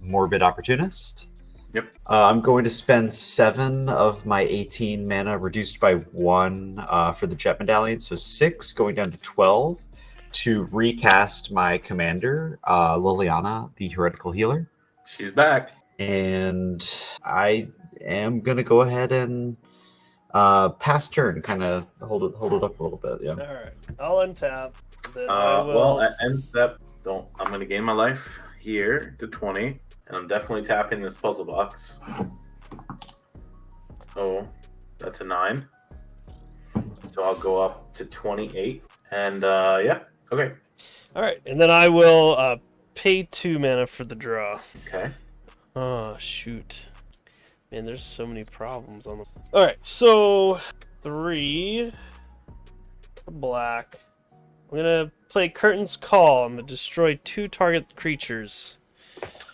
Speaker 2: Morbid Opportunist.
Speaker 4: Yep.
Speaker 2: I'm going to spend 7 of my 18 mana, reduced by 1 for the Jet Medallion, so 6, going down to 12, to recast my commander, Liliana, the Heretical Healer.
Speaker 4: She's back.
Speaker 2: And I am going to go ahead and pass turn, kind of hold it up a little bit. Yeah.
Speaker 3: All right. I'll untap. Then
Speaker 4: Well, at end step, I'm going to gain my life here to 20. And I'm definitely tapping this puzzle box. Oh, that's a 9. So I'll go up to 28. And yeah, okay.
Speaker 3: All right, and then I will pay 2 mana for the draw.
Speaker 4: Okay.
Speaker 3: Oh, shoot. Man, there's so many problems on the... All right, so 3 black, I'm gonna play Curtain's Call. I'm gonna destroy 2 target creatures.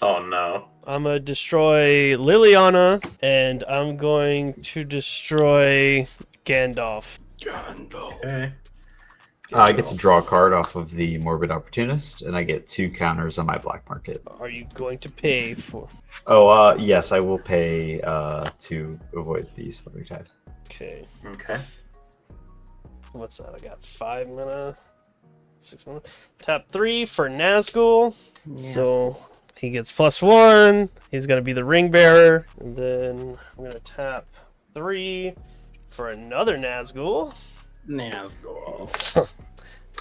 Speaker 4: Oh no.
Speaker 3: I'm gonna destroy Liliana, and I'm going to destroy Gandalf.
Speaker 4: Okay.
Speaker 2: I get to draw a card off of the Morbid Opportunist, and I get 2 counters on my black market.
Speaker 3: Are you going to pay for?
Speaker 2: Oh, yes, I will pay to avoid the Smothering Tithe.
Speaker 3: Okay.
Speaker 4: Okay.
Speaker 3: What's that? I got 5 mana, 6 mana. Tap 3 for Nazgul. So he gets +1. He's gonna be the ring bearer, and then I'm gonna tap 3 for another Nazgul.
Speaker 1: Nazgul.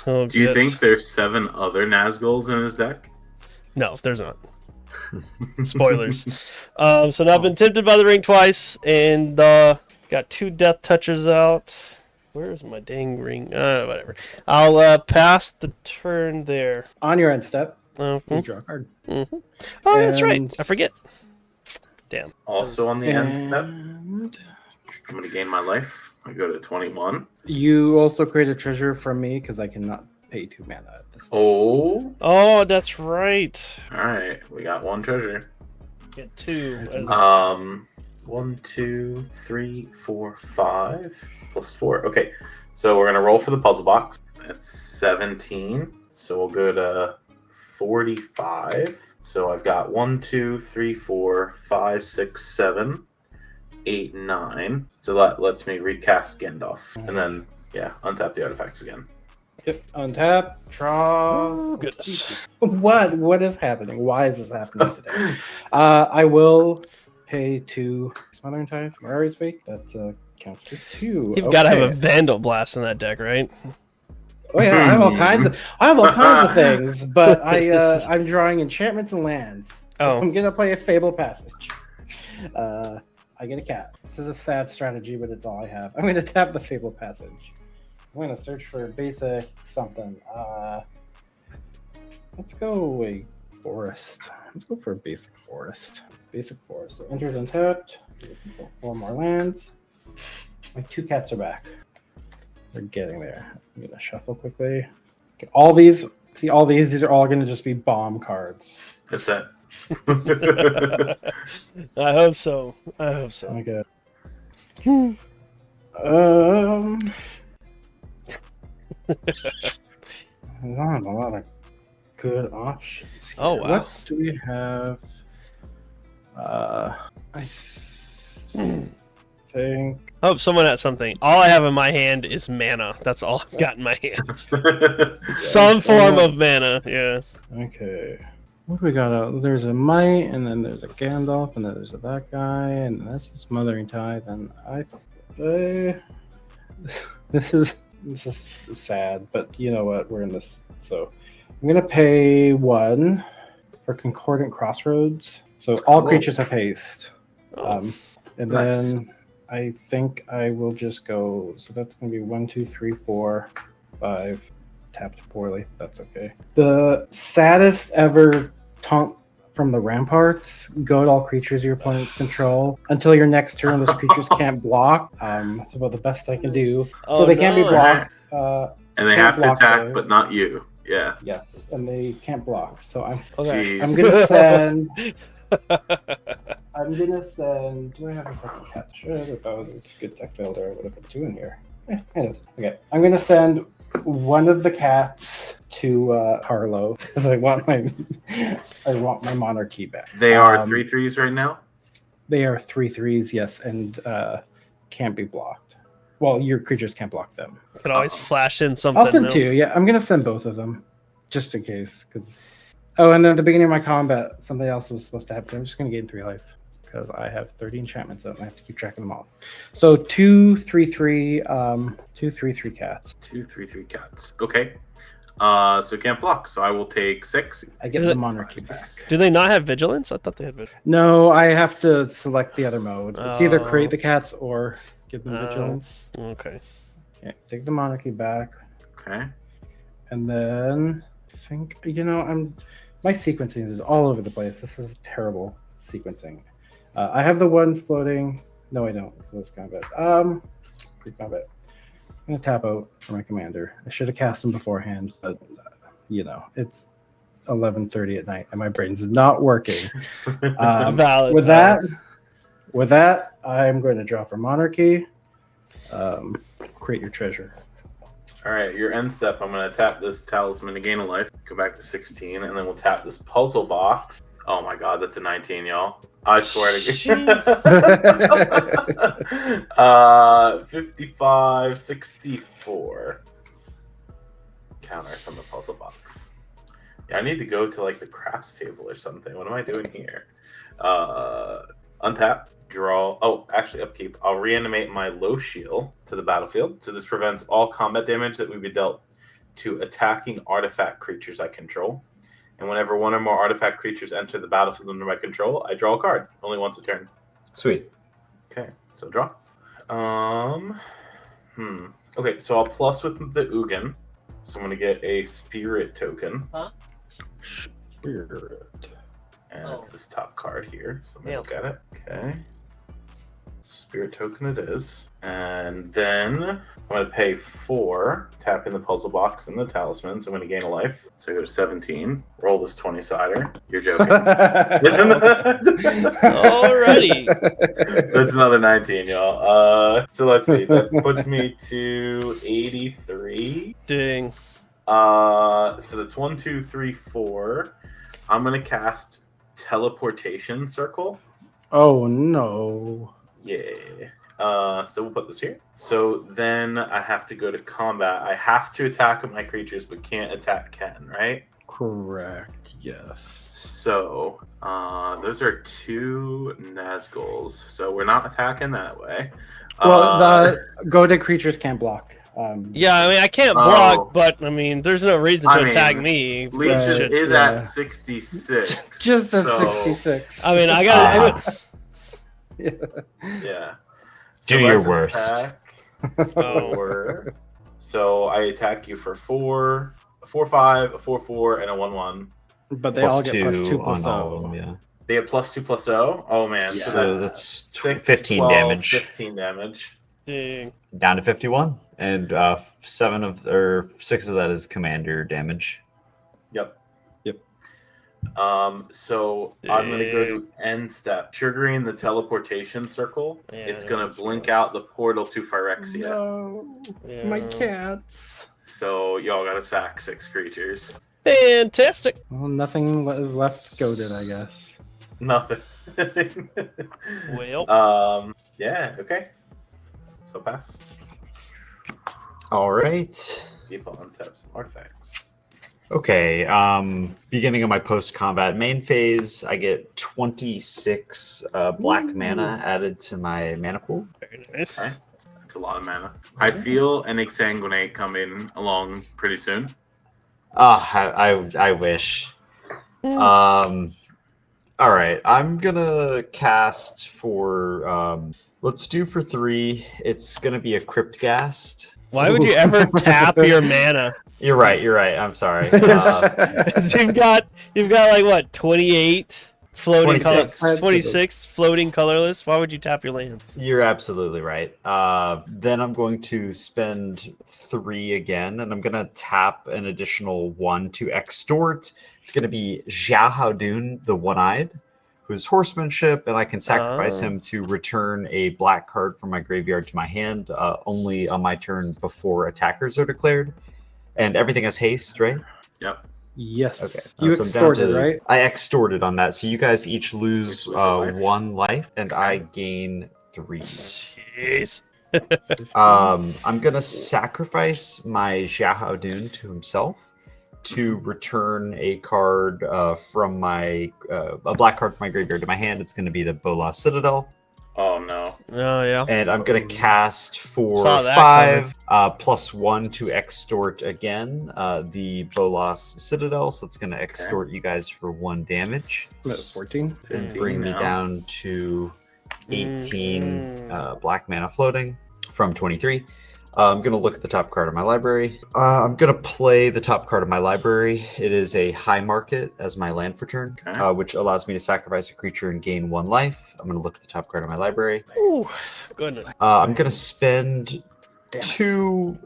Speaker 3: Oh,
Speaker 4: Do you
Speaker 3: good.
Speaker 4: think there's 7 other Nazguls in his deck?
Speaker 3: No, there's not. Spoilers. So now I've been tempted by the ring twice, and got 2 death touchers out. Where's my dang ring? Whatever. I'll pass the turn there.
Speaker 1: On your end step, you
Speaker 3: Mhm.
Speaker 1: draw a card.
Speaker 3: Mhm. Oh, that's right.
Speaker 1: And-
Speaker 3: I forget. Damn.
Speaker 4: Also on the end step,
Speaker 1: And
Speaker 4: I'm going to gain my life. I go to 21.
Speaker 1: you also create a treasure from me because I cannot pay 2 mana at this point.
Speaker 4: Oh.
Speaker 3: Oh, that's right.
Speaker 4: All right. We got 1 treasure.
Speaker 3: Get 2. As...
Speaker 4: 1, 2, 3, 4, 5 +4. Okay. So we're going to roll for the puzzle box. That's 17. So we'll go to 45. So I've got 1, 2, 3, 4, 5, 6, 7, 8, 9. So that lets me recast Gandalf. And then, yeah, untap the artifacts again.
Speaker 1: Yep. Untap, draw.
Speaker 3: Oh, goodness.
Speaker 1: What is happening? Why is this happening today? I will pay 2 Smothering Tithe from Ares Wake. That counts for 2.
Speaker 3: You've got to have a Vandal Blast in that deck, right?
Speaker 1: Oh yeah, I have all kinds of things, but I'm drawing enchantments and lands. So
Speaker 3: Oh.
Speaker 1: I'm gonna play a Fable Passage. I get a cat. This is a sad strategy, but it's all I have. I'm gonna tap the Fable Passage. I'm gonna search for a basic something. Let's go a forest. Let's go for a basic forest. Basic forest. So enters untapped. 4 more lands. My 2 cats are back. They're getting there. I'm gonna shuffle quickly. Okay, all these are all gonna just be bomb cards.
Speaker 4: That's it.
Speaker 3: I hope so.
Speaker 1: Okay. I don't have a lot of good options here.
Speaker 3: Oh, wow.
Speaker 1: What do we have? I think
Speaker 3: I hope someone has something. All I have in my hand is mana. That's all I've got in my hand. Some form of mana, yeah.
Speaker 1: okay. What do we got? There's a Might, and then there's a Gandalf, and then there's that guy, and that's the Smothering Tithe, and this is sad, but you know what? We're in this, so I'm gonna pay 1 for Concordant Crossroads. So all creatures have haste, and
Speaker 4: nice.
Speaker 1: then I think I will just go. So that's gonna be 1, 2, 3, 4, 5. Tapped poorly. That's okay. The saddest ever taunt from the Ramparts. Goad all creatures your opponents control until your next turn. Those creatures can't block. That's about the best I can do.
Speaker 3: Oh,
Speaker 1: So they can't be
Speaker 3: no.
Speaker 1: blocked.
Speaker 4: And they
Speaker 1: Can't
Speaker 4: have to
Speaker 1: block
Speaker 4: attack,
Speaker 1: though.
Speaker 4: but not you. Yeah.
Speaker 1: Yes, and they can't block. So
Speaker 3: Okay.
Speaker 4: Jeez.
Speaker 1: I'm gonna send. I'm gonna send. Do I have a second cat? Should if I was a good deck builder, I would have put 2 in here. Okay, I'm gonna send one of the cats to Carlo because I want my monarchy back.
Speaker 4: They are 3/3s right now.
Speaker 1: They are 3/3s, yes, and can't be blocked. Well, your creatures can't block them.
Speaker 3: You can always flash in something
Speaker 1: I'll send
Speaker 3: else.
Speaker 1: 2. Yeah, I'm gonna send both of them just in case. Because and then at the beginning of my combat, something else was supposed to happen. I'm just gonna gain 3 life because I have 30 enchantments and I have to keep track of them all. So 2 3/3, 2 3/3 cats.
Speaker 4: 2 3/3 cats. Okay. So can't block. So I will take 6.
Speaker 1: I get the monarchy back.
Speaker 3: Do they not have vigilance? I thought they had vigilance.
Speaker 1: No, I have to select the other mode. It's either create
Speaker 3: Oh.
Speaker 1: the cats or give them
Speaker 3: Oh.
Speaker 1: vigilance.
Speaker 3: Okay.
Speaker 1: Okay, take the monarchy back,
Speaker 4: Okay.
Speaker 1: and then I think my sequencing is all over the place. This is terrible sequencing. I have the one floating. No, I don't. That's kind of it. Pretty kind of it. gonna tap out for my commander. I should have cast him beforehand, but it's 11:30 at night and my brain's not working.
Speaker 3: Valid.
Speaker 1: With that, I'm going to draw for Monarchy. Create your treasure.
Speaker 4: All right, your end step. I'm going to tap this talisman to gain a life. Go back to 16, and then we'll tap this puzzle box. Oh my god, that's a 19, y'all. I swear to God. 55, 64. Counters on the puzzle box. Yeah, I need to go to like the craps table or something. What am I doing here? Untap, draw. Oh, actually, upkeep. I'll reanimate my low shield to the battlefield. So this prevents all combat damage that would be dealt to attacking artifact creatures I control. And whenever one or more artifact creatures enter the battlefield under my control, I draw a card. Only once a turn.
Speaker 2: Sweet.
Speaker 4: Okay, so draw. Okay, so I'll plus with the Ugin. So I'm going to get a spirit token.
Speaker 5: Huh?
Speaker 1: Spirit.
Speaker 4: And it's this top card here. So let me look at it. Okay. Spirit token it is. And then I'm going to pay 4, tap in the puzzle box and the talisman. So I'm going to gain a life. So I go to 17. Roll this 20-sider. You're joking.
Speaker 3: Alrighty.
Speaker 4: That's another 19, y'all. So let's see. That puts me to 83.
Speaker 3: Ding.
Speaker 4: So that's 1, 2, 3, 4. I'm going to cast Teleportation Circle.
Speaker 1: Oh, no.
Speaker 4: Yeah. So we'll put this here. So then I have to go to combat. I have to attack my creatures, but can't attack Ken, right?
Speaker 1: Correct. Yes.
Speaker 4: So those are 2 Nazguls. So we're not attacking that way.
Speaker 1: Well, the goaded creatures can't block.
Speaker 3: Yeah, I mean, I can't block, but I mean, there's no reason to attack me.
Speaker 4: Leech is at 66.
Speaker 1: Just at 66.
Speaker 3: I mean, I got.
Speaker 4: Yeah.
Speaker 2: Do your worst.
Speaker 4: Four. So I attack you for 4, a 4/5, a 4/4, and a 1/1.
Speaker 1: But they all get +2
Speaker 2: on
Speaker 1: +0.
Speaker 2: all of them, yeah.
Speaker 4: They have +2 +0. Oh man,
Speaker 1: Yeah.
Speaker 2: So that's
Speaker 4: 6,
Speaker 2: 15
Speaker 4: 12,
Speaker 2: damage.
Speaker 4: 15 damage.
Speaker 3: Dang.
Speaker 2: Down to 51, and 6 of that is commander damage.
Speaker 4: Yep.
Speaker 1: Yep.
Speaker 4: So I'm gonna go to end step, triggering the teleportation circle.
Speaker 3: Yeah,
Speaker 4: it's gonna
Speaker 3: that's
Speaker 4: blink out the portal to Phyrexia.
Speaker 1: No, my cats.
Speaker 4: So y'all gotta sack 6 creatures.
Speaker 3: Fantastic.
Speaker 1: Well, nothing is left goaded, I guess.
Speaker 4: Nothing.
Speaker 3: Well.
Speaker 4: Yeah. Okay. So pass.
Speaker 2: All right.
Speaker 4: People untap some artifacts.
Speaker 2: Okay. Beginning of my post-combat main phase, I get 26 black mana added to my mana pool.
Speaker 3: Very nice.
Speaker 4: Okay. That's a lot of mana. I feel an Exsanguinate coming along pretty soon.
Speaker 2: I wish. All right, I'm gonna cast for. Let's do for 3. It's gonna be a Cryptghast.
Speaker 3: Why would you ever tap your mana?
Speaker 2: You're right. I'm sorry.
Speaker 3: you've got like what, 28 floating 26 floating colorless. Why would you tap your land?
Speaker 2: You're absolutely right. Then I'm going to spend 3 again, and I'm going to tap an additional 1 to extort. It's going to be Xiaohaodun, the One-Eyed, who's horsemanship, and I can sacrifice him to return a black card from my graveyard to my hand, only on my turn before attackers are declared. And everything has haste, right?
Speaker 4: Yep.
Speaker 1: Yes.
Speaker 2: Okay.
Speaker 1: You
Speaker 2: so I'm down
Speaker 1: extorted,
Speaker 2: to-
Speaker 1: right?
Speaker 2: I extorted on that. So you guys each lose
Speaker 4: life.
Speaker 2: 1 life, and I gain 3.
Speaker 3: Jeez.
Speaker 2: I'm gonna sacrifice my Xiaohaodun to himself to return a card from my a black card from my graveyard to my hand. It's gonna be the Bola Citadel.
Speaker 4: Oh no.
Speaker 3: Oh yeah.
Speaker 2: And I'm gonna cast for
Speaker 3: Saw that
Speaker 2: 5 +1 to extort again the Bolas Citadel. So it's gonna extort you guys for 1 damage.
Speaker 1: I'm at 14.
Speaker 2: And
Speaker 4: 15
Speaker 2: bring me
Speaker 4: now.
Speaker 2: down to 18 black mana floating from 23. I'm going to look at the top card of my library. I'm going to play the top card of my library. It is a High Market as my land for turn,
Speaker 4: Okay.
Speaker 2: which allows me to sacrifice a creature and gain 1 life. I'm going to look at the top card of my library.
Speaker 3: Ooh, goodness.
Speaker 2: I'm going to spend two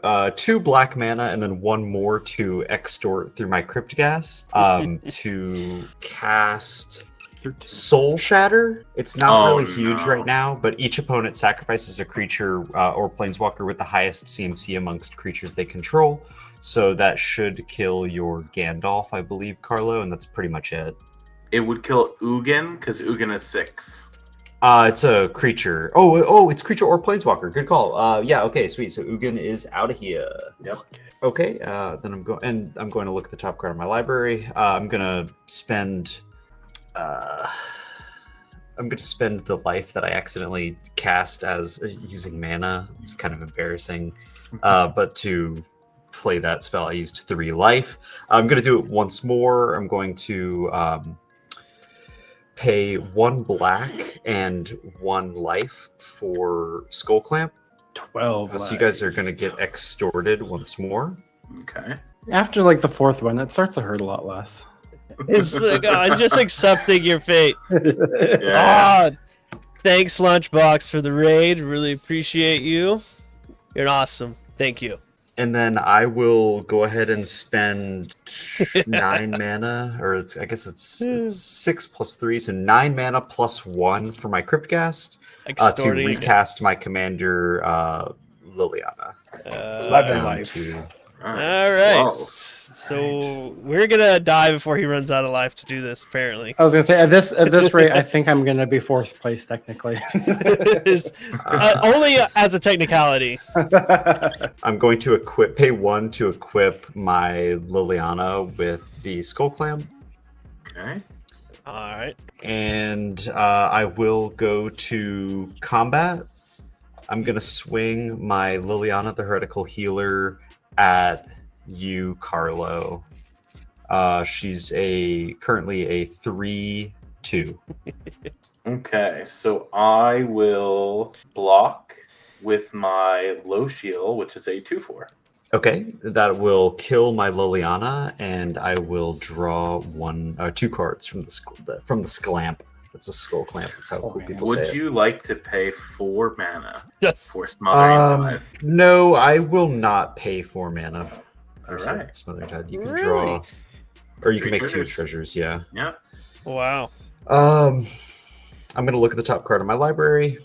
Speaker 2: black mana and then one more to extort through my Cryptghast to cast Soul Shatter. It's not really huge right now, but each opponent sacrifices a creature or planeswalker with the highest CMC amongst creatures they control. So that should kill your Gandalf, I believe, Carlo, and that's pretty much it.
Speaker 4: It would kill Ugin because Ugin is 6.
Speaker 2: It's a creature. Oh, it's creature or planeswalker. Good call. Yeah, okay, sweet. So Ugin is out of here.
Speaker 4: Yep.
Speaker 2: Okay, then I'm going to look at the top card of my library. I'm gonna spend the life that I accidentally cast as using mana. It's kind of embarrassing, but to play that spell, I used 3 life. I'm gonna do it once more. I'm going to pay 1 black and 1 life for Skull Clamp.
Speaker 1: 12.
Speaker 2: So you guys are gonna get extorted once more.
Speaker 4: Okay.
Speaker 1: After like the 4th one, it starts to hurt a lot less.
Speaker 3: It's like, I'm just accepting your fate.
Speaker 4: Yeah.
Speaker 3: Thanks, Lunchbox, for the raid. Really appreciate you. You're awesome. Thank you.
Speaker 2: And then I will go ahead and spend 9 mana, or I guess it's 6 plus 3, so 9 mana plus 1 for my Cryptghast to recast my commander Liliana.
Speaker 1: 11 life.
Speaker 3: All right. So we're gonna die before he runs out of life to do this. Apparently,
Speaker 1: I was gonna say at this rate, I think I'm gonna be 4th place technically.
Speaker 3: Only as a technicality.
Speaker 2: I'm going to pay 1 to equip my Liliana with the Skull Clamp.
Speaker 4: Okay.
Speaker 3: All right.
Speaker 2: And I will go to combat. I'm gonna swing my Liliana the Heretical Healer at you, Carlo. She's currently a 3/2.
Speaker 4: Okay, so I will block with my low shield, which is a 2/4.
Speaker 2: Okay, that will kill my Liliana, and I will draw 2 cards from the Sclamp. It's a Skull Clamp. That's how cool people say it.
Speaker 4: Would you like to pay 4 mana
Speaker 3: Yes.
Speaker 4: for Smothering Tide?
Speaker 2: No, I will not pay 4 mana.
Speaker 4: All right.
Speaker 2: Smothering Tide. You can
Speaker 3: Really?
Speaker 2: draw, or you
Speaker 4: 3
Speaker 2: can make 2
Speaker 4: treasures.
Speaker 2: treasures. Yeah.
Speaker 4: Yeah.
Speaker 3: Wow.
Speaker 2: I'm gonna look at the top card of my library.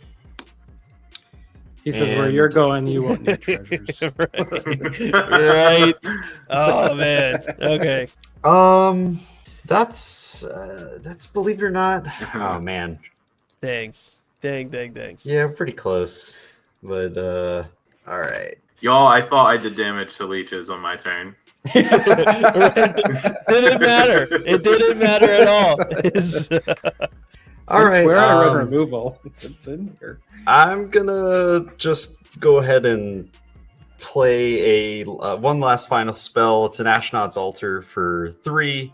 Speaker 1: He says, "Where you're going, you won't need treasures."
Speaker 3: Right. Oh man. Okay.
Speaker 2: That's believe it or not. Oh man.
Speaker 3: Dang.
Speaker 2: Yeah, pretty close. But all right.
Speaker 4: Y'all, I thought I did damage to leeches on my turn.
Speaker 3: Didn't matter. It didn't matter at all.
Speaker 2: All right.
Speaker 1: I swear I read removal. It's in here.
Speaker 2: I'm gonna just go ahead and play a one last final spell. It's an Ashnod's Altar for 3,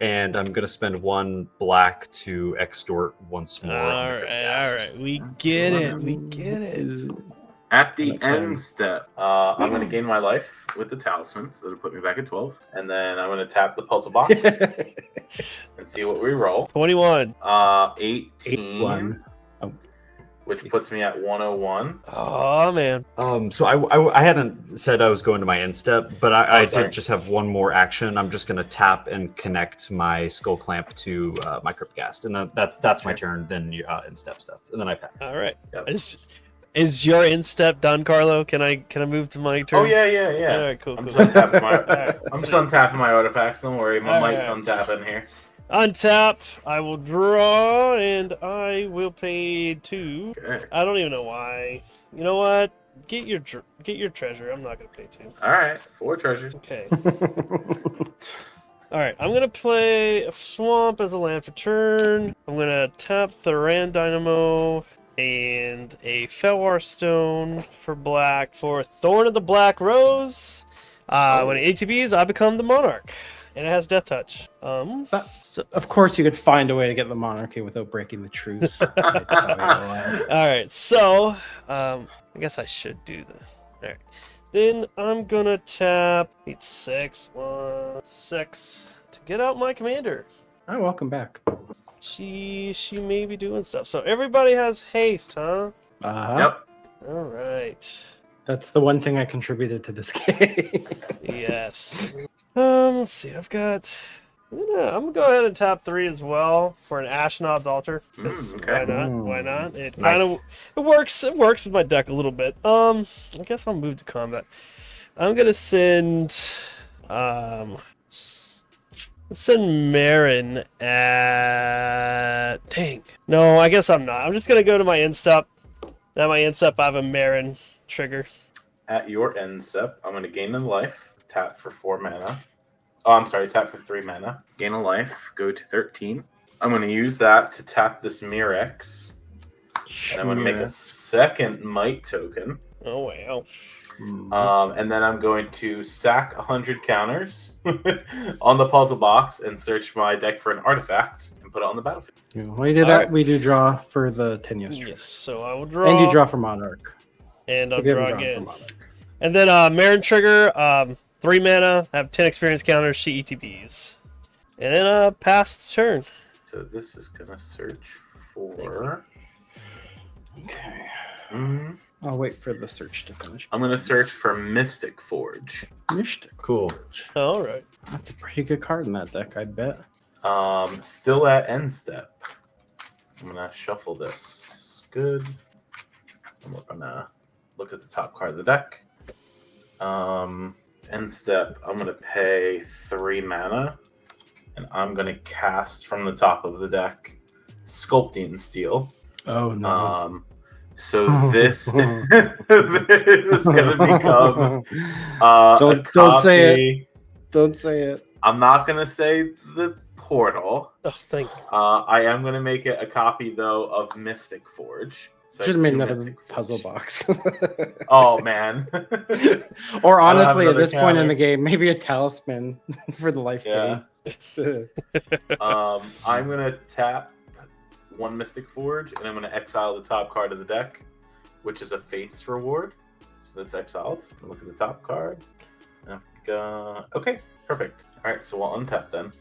Speaker 2: and I'm gonna spend 1 black to extort once more.
Speaker 3: All right. We get it.
Speaker 4: At the end step, I'm going to gain my life with the talisman, so that'll put me back at 12. And then I'm going to tap the puzzle box and see what we roll.
Speaker 3: 21.
Speaker 4: 18, which puts me at 101.
Speaker 3: Oh man.
Speaker 2: So I hadn't said I was going to my end step, but I
Speaker 4: sorry.
Speaker 2: did just have one more action. I'm just gonna tap and connect my Skull Clamp to my Cryptghast, and then that's my turn. Then end step stuff, and then I tap.
Speaker 3: All right.
Speaker 4: Yep.
Speaker 3: Is your instep done, Carlo? Can I move to my turn?
Speaker 4: Oh, yeah.
Speaker 3: All right, cool.
Speaker 4: I'm just untapping my artifacts. Don't worry, my might's untapping here.
Speaker 3: Untap. I will draw, and I will pay 2.
Speaker 4: Okay.
Speaker 3: I don't even know why. You know what? Get your treasure. I'm not gonna pay 2.
Speaker 4: All right, 4 treasures.
Speaker 3: Okay. All right. I'm gonna play a swamp as a land for turn. I'm gonna tap Thoran Dynamo and a Felwar Stone for black for Thorn of the Black Rose. When it ATBs, I become the Monarch. And it has Death Touch.
Speaker 1: So, of course, you could find a way to get the monarchy without breaking the truce.
Speaker 3: All right, so I guess I should do that. All right, then I'm gonna tap 6 to get out my commander.
Speaker 1: Oh, welcome back.
Speaker 3: She may be doing stuff. So everybody has haste, huh?
Speaker 1: Uh-huh.
Speaker 4: Yep.
Speaker 3: All right.
Speaker 1: That's the one thing I contributed to this game.
Speaker 3: Yes. Let's see. I'm gonna go ahead and tap 3 as well for an Ashnod's Altar. 'Cause
Speaker 4: Okay.
Speaker 3: Why not?
Speaker 1: Mm.
Speaker 3: Why not? It
Speaker 2: Nice.
Speaker 3: kind of it works. It works with my deck a little bit. I guess I'll move to combat. I'm gonna send send Marin at. Dang. No, I guess I'm not. I'm just gonna go to my end step. At my end step, I have a Marin trigger.
Speaker 4: At your end step, I'm going to gain a life, tap for 4 mana. Oh, I'm sorry, tap for 3 mana. Gain a life, go to 13. I'm going to use that to tap this Mirex. And I'm going to make a second Might token.
Speaker 3: Oh wow.
Speaker 4: And then I'm going to sack 100 counters on the puzzle box and search my deck for an artifact and put it on the battlefield.
Speaker 1: When you do that, we do draw for the 10 years.
Speaker 3: Yes, so I will draw.
Speaker 1: And you draw for Monarch.
Speaker 3: And I'll
Speaker 1: We haven't
Speaker 3: draw
Speaker 1: drawn for
Speaker 3: again.
Speaker 1: Monarch.
Speaker 3: And then Marin trigger, 3 mana, have 10 experience counters, she ETBs. And then pass the turn.
Speaker 4: So this is going to search for...
Speaker 1: Okay.
Speaker 4: Mhm.
Speaker 1: I'll wait for the search to finish.
Speaker 4: I'm going to search for Mystic Forge.
Speaker 1: Mystic.
Speaker 2: Cool.
Speaker 3: All right.
Speaker 1: That's a pretty good card in that deck, I bet.
Speaker 4: Still at end step. I'm gonna shuffle this. Good. And we're gonna look at the top card of the deck. End step. I'm gonna pay 3 mana, and I'm gonna cast from the top of the deck, Sculpting Steel.
Speaker 1: Oh, no.
Speaker 4: So this, this is gonna become
Speaker 1: Don't say it. Don't say it.
Speaker 4: I'm not gonna say the portal.
Speaker 3: Oh, thank
Speaker 4: I am going to make it a copy, though, of Mystic Forge. So I
Speaker 1: Should have made
Speaker 4: two
Speaker 1: another
Speaker 4: Mystic
Speaker 1: puzzle
Speaker 4: Forge.
Speaker 1: box.
Speaker 4: Oh, man.
Speaker 1: Or
Speaker 4: I don't have
Speaker 1: honestly, at
Speaker 4: another
Speaker 1: this point in
Speaker 4: counter.
Speaker 1: the game, maybe a talisman for the life
Speaker 4: Yeah.
Speaker 1: game.
Speaker 4: I'm going to tap 1 Mystic Forge, and I'm going to exile the top card of the deck, which is a Faith's Reward. So that's exiled. Look at the top card. Okay, perfect. All right, so we'll untap then.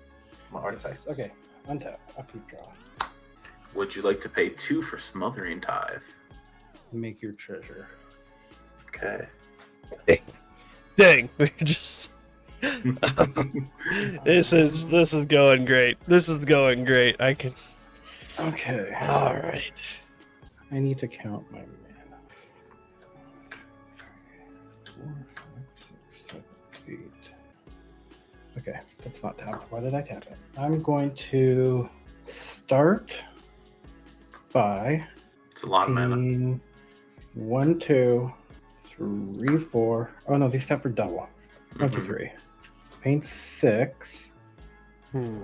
Speaker 4: My artifacts.
Speaker 1: Okay, untap. I'll keep draw.
Speaker 4: Would you like to pay 2 for Smothering Tithe?
Speaker 1: Make your treasure.
Speaker 4: Okay.
Speaker 3: Dang, we're just. This is going great. This is going great. I can.
Speaker 1: Okay.
Speaker 3: All right.
Speaker 1: I need to count my mana. 4, 5, 6, 7, 8. Okay, that's not tapped. Why did I tap it? I'm going to start by
Speaker 4: It's a lot of mana.
Speaker 1: paying 1, 2, 3, 4. Oh no, these tap for double. 1, 2,
Speaker 4: Mhm.
Speaker 1: 3. Paying 6
Speaker 3: Hmm.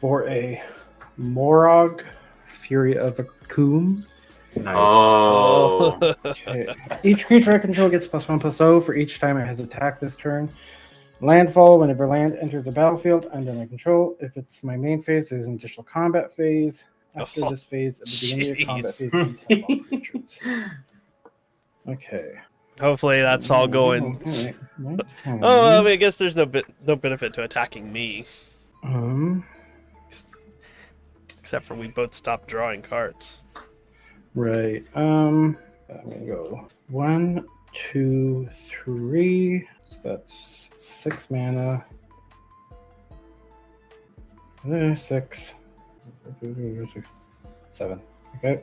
Speaker 1: for a Morog Fury of Akum.
Speaker 2: Nice.
Speaker 4: Oh.
Speaker 1: Okay. Each creature I control gets +1/+0 for each time it has attacked this turn. Landfall, whenever land enters the battlefield under my control. If it's my main phase, there's an additional combat phase. After
Speaker 3: Oh,
Speaker 1: this phase, at the beginning of the combat
Speaker 3: jeez.
Speaker 1: phase, you can tap all creatures. Okay.
Speaker 3: Hopefully that's all going. Oh, I mean, I guess there's no benefit to attacking me, except for we both stopped drawing cards.
Speaker 1: Right. I'm gonna go 1, 2, 3. So that's 6 mana. 6. 7. Okay.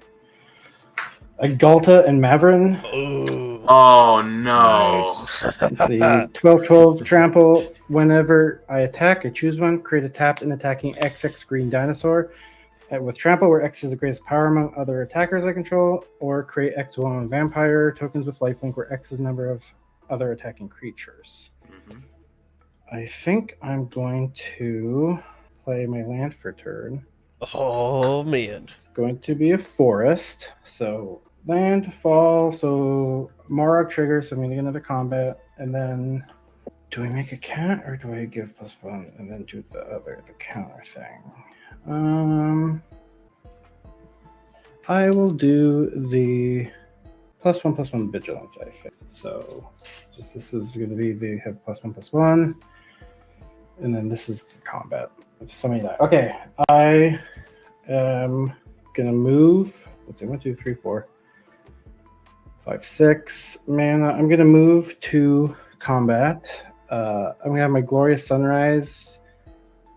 Speaker 1: Galta and Maverin.
Speaker 3: Oh,
Speaker 4: Oh no.
Speaker 3: nice.
Speaker 1: The 12/12 trample. Whenever I attack, I choose one. Create a tapped and attacking XX green dinosaur. With trample, where X is the greatest power among other attackers I control, or create X one vampire tokens with lifelink, where X is the number of other attacking creatures.
Speaker 4: Mhm.
Speaker 1: I think I'm going to play my land for turn.
Speaker 3: Oh man.
Speaker 1: It's going to be a forest. So land, fall, so Morog trigger, so I'm going to get another combat. And then do I make a cat or do I give +1 and then do the counter thing? I will do the +1/+1 vigilance, I think. So just this is going to be they have +1/+1. And then this is the combat. So many die. Okay, I am gonna move. Let's see, 1, 2, 3, 4, 5/6 mana. I'm gonna move to combat. I'm gonna have my Glorious Sunrise.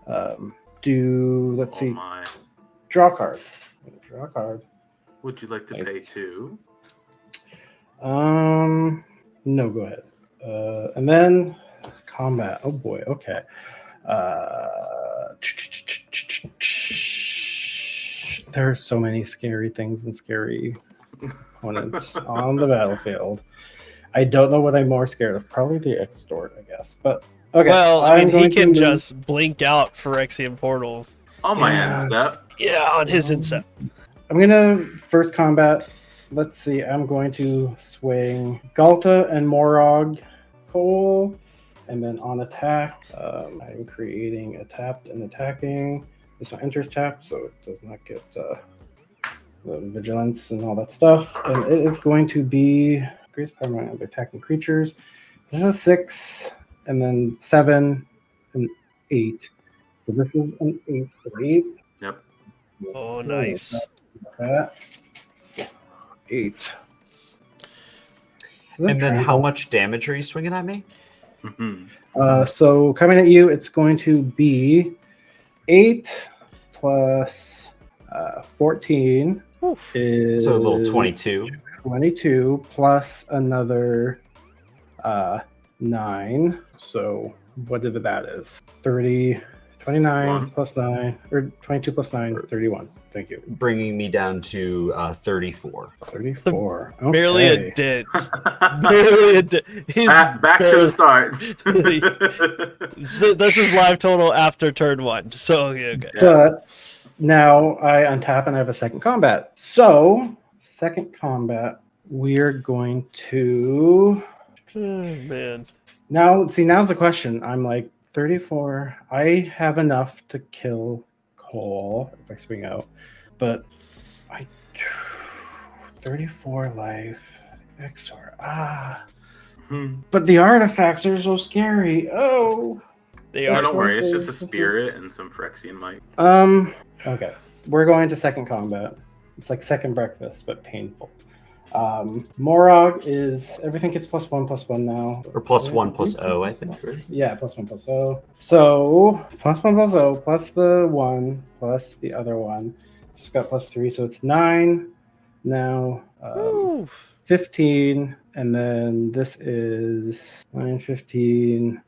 Speaker 1: Let's see,
Speaker 4: My.
Speaker 1: draw a card. Draw a card.
Speaker 4: Would you like to pay 2?
Speaker 1: No, go ahead. And then combat. Oh boy. Okay. There are so many scary things and scary opponents on the battlefield. I don't know what I'm more scared of. Probably the Extort, I guess. But okay.
Speaker 3: Well, I mean, he can
Speaker 1: move...
Speaker 3: just blink out Phyrexian Portal.
Speaker 4: On my end step.
Speaker 3: Yeah, on his inset.
Speaker 1: I'm gonna first combat. Let's see. I'm going to swing Galta and Morog Cole, and then on attack, I'm creating a tapped and attacking. This one enters tapped, so it does not get the vigilance and all that stuff. And it is going to be increase power of attacking creatures. This is 6, and then 7 and 8. So this is an 8 for 8.
Speaker 4: Yep.
Speaker 3: Oh, nice.
Speaker 1: 8.
Speaker 2: And then how much damage are you swinging at me?
Speaker 1: So coming at you, it's going to be 8 plus 14 is
Speaker 2: So a little 22.
Speaker 1: 22 plus another 9. So whatever that is, 30, 29 plus 9, or 22 plus 9, 31. Thank you.
Speaker 2: Bringing me down to 34.
Speaker 1: 34. Okay.
Speaker 3: Barely a dent. Barely a dent. He's
Speaker 4: Back to the start.
Speaker 3: This is live total after turn 1. So, okay.
Speaker 1: But now I untap and I have a second combat. So, second combat, we're going to...
Speaker 3: Oh, man.
Speaker 1: Now, see, now's the question. I'm like, 34. I have enough to kill Cole if I swing out. But 34 life. Exor. But the artifacts are so scary. Oh.
Speaker 3: They
Speaker 4: No,
Speaker 3: are.
Speaker 4: don't worry. It's just a spirit and some Phyrexian might.
Speaker 1: Okay. We're going to second combat. It's like second breakfast, but painful. Morog is everything gets +1/+1 now.
Speaker 2: Or +1/+0, I think. Right?
Speaker 1: Yeah, +1/+0. So +1/+0 plus the 1 plus the other one. Just got +3, so it's 9 now. 15, and then this is 9, 15,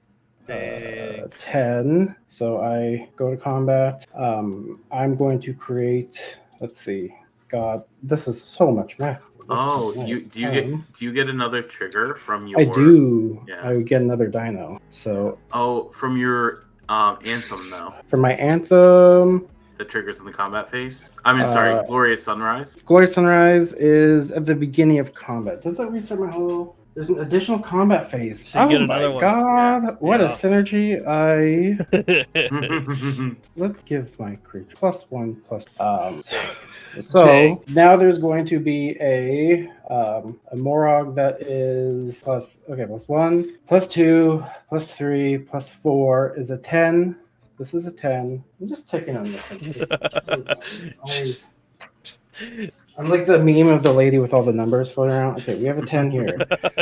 Speaker 1: 10. So I go to combat. I'm going to create. Let's see. God, this is so much math.
Speaker 4: Oh, do you get another trigger from your?
Speaker 1: I do.
Speaker 4: Yeah.
Speaker 1: I would get another dino. So.
Speaker 4: Oh, from your anthem though.
Speaker 1: For my anthem.
Speaker 4: The triggers in the combat phase. I mean, sorry, Glorious Sunrise.
Speaker 1: Glorious Sunrise is at the beginning of combat. Does that restart my whole? There's an additional combat phase.
Speaker 3: So you get another one.
Speaker 1: God,
Speaker 3: Yeah.
Speaker 1: what a synergy! Let's give my creature +1 plus. So
Speaker 3: Okay.
Speaker 1: now there's going to be a Morog that is +1, +2, +3, +4 is a 10. This is a 10. I'm just ticking on this one. I'm like the meme of the lady with all the numbers floating around. Okay, we have a 10 here.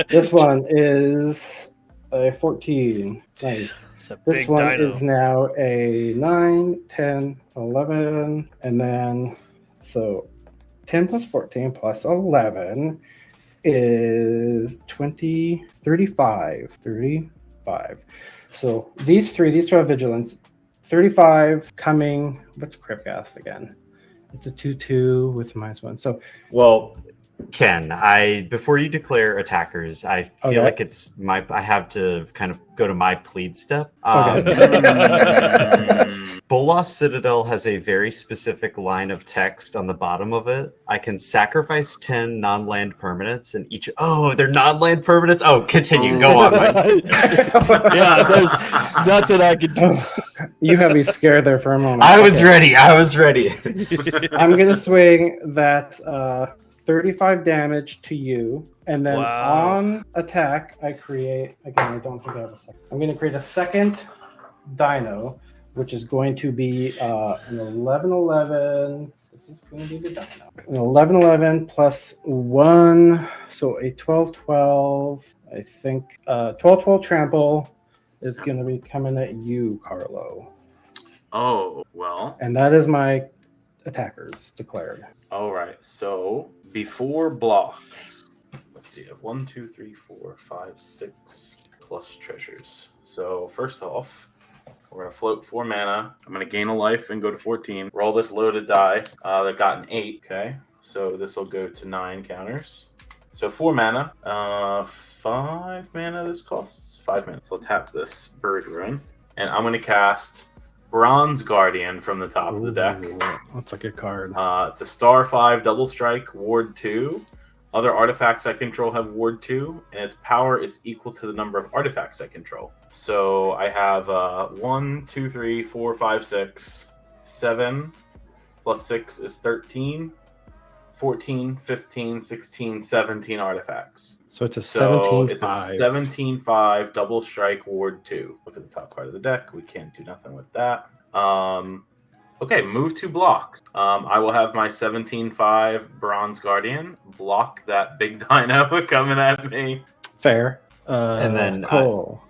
Speaker 1: This one is a 14. Nice. This one is now a 9, 10, 11, and then so 10 plus 14 plus 11 is 20, 35. 35. So these two have vigilance. 35 coming. What's Cryptcast again? It's a 2/2 with -1. So,
Speaker 2: well, Ken, before you declare attackers, I feel like it's I have to kind of go to my plead step. Bolas Citadel has a very specific line of text on the bottom of it. I can sacrifice 10 non-land permanents, and each they're non-land permanents. Oh, continue. Go on.
Speaker 3: Yeah, there's nothing I can do.
Speaker 1: You have me scared there for a moment.
Speaker 2: I was ready.
Speaker 1: I'm gonna swing that 35 damage to you, and then on attack, I create again. I don't think I have a second. I'm gonna create a second dino, which is going to be an 11/11. This is going to be the dino. An 11-11 plus 1, so a 12-12. I think 12-12 trample is going to be coming at you, Carlo.
Speaker 4: Oh, well.
Speaker 1: And that is my attackers declared.
Speaker 4: All right. So before blocks, let's see. I have 1, 2, 3, 4, 5, 6 plus treasures. So first off, we're gonna float 4 mana. I'm gonna gain a life and go to 14. Roll this loaded die that got an 8. Okay. So this will go to 9 counters. So 4 mana. 5 mana this costs. 5 mana. So I'll tap this Bird Ruin, and I'm gonna cast Bronze Guardian from the top of the deck.
Speaker 1: That's a good card.
Speaker 4: It's a star 5 double strike, ward 2. Other artifacts I control have ward 2, and its power is equal to the number of artifacts I control. So I have 1, 2, 3, 4, 5, 6, 7 plus 6 is 13, 14, 15, 16, 17 artifacts.
Speaker 1: So it's a 17-5.
Speaker 4: So it's a 17-5 double strike ward 2. Look at the top part of the deck. We can't do nothing with that. Okay, move 2 blocks. I will have my 17-5 Bronze Guardian block that big dino coming at me.
Speaker 1: Fair.
Speaker 2: And then
Speaker 1: Cole.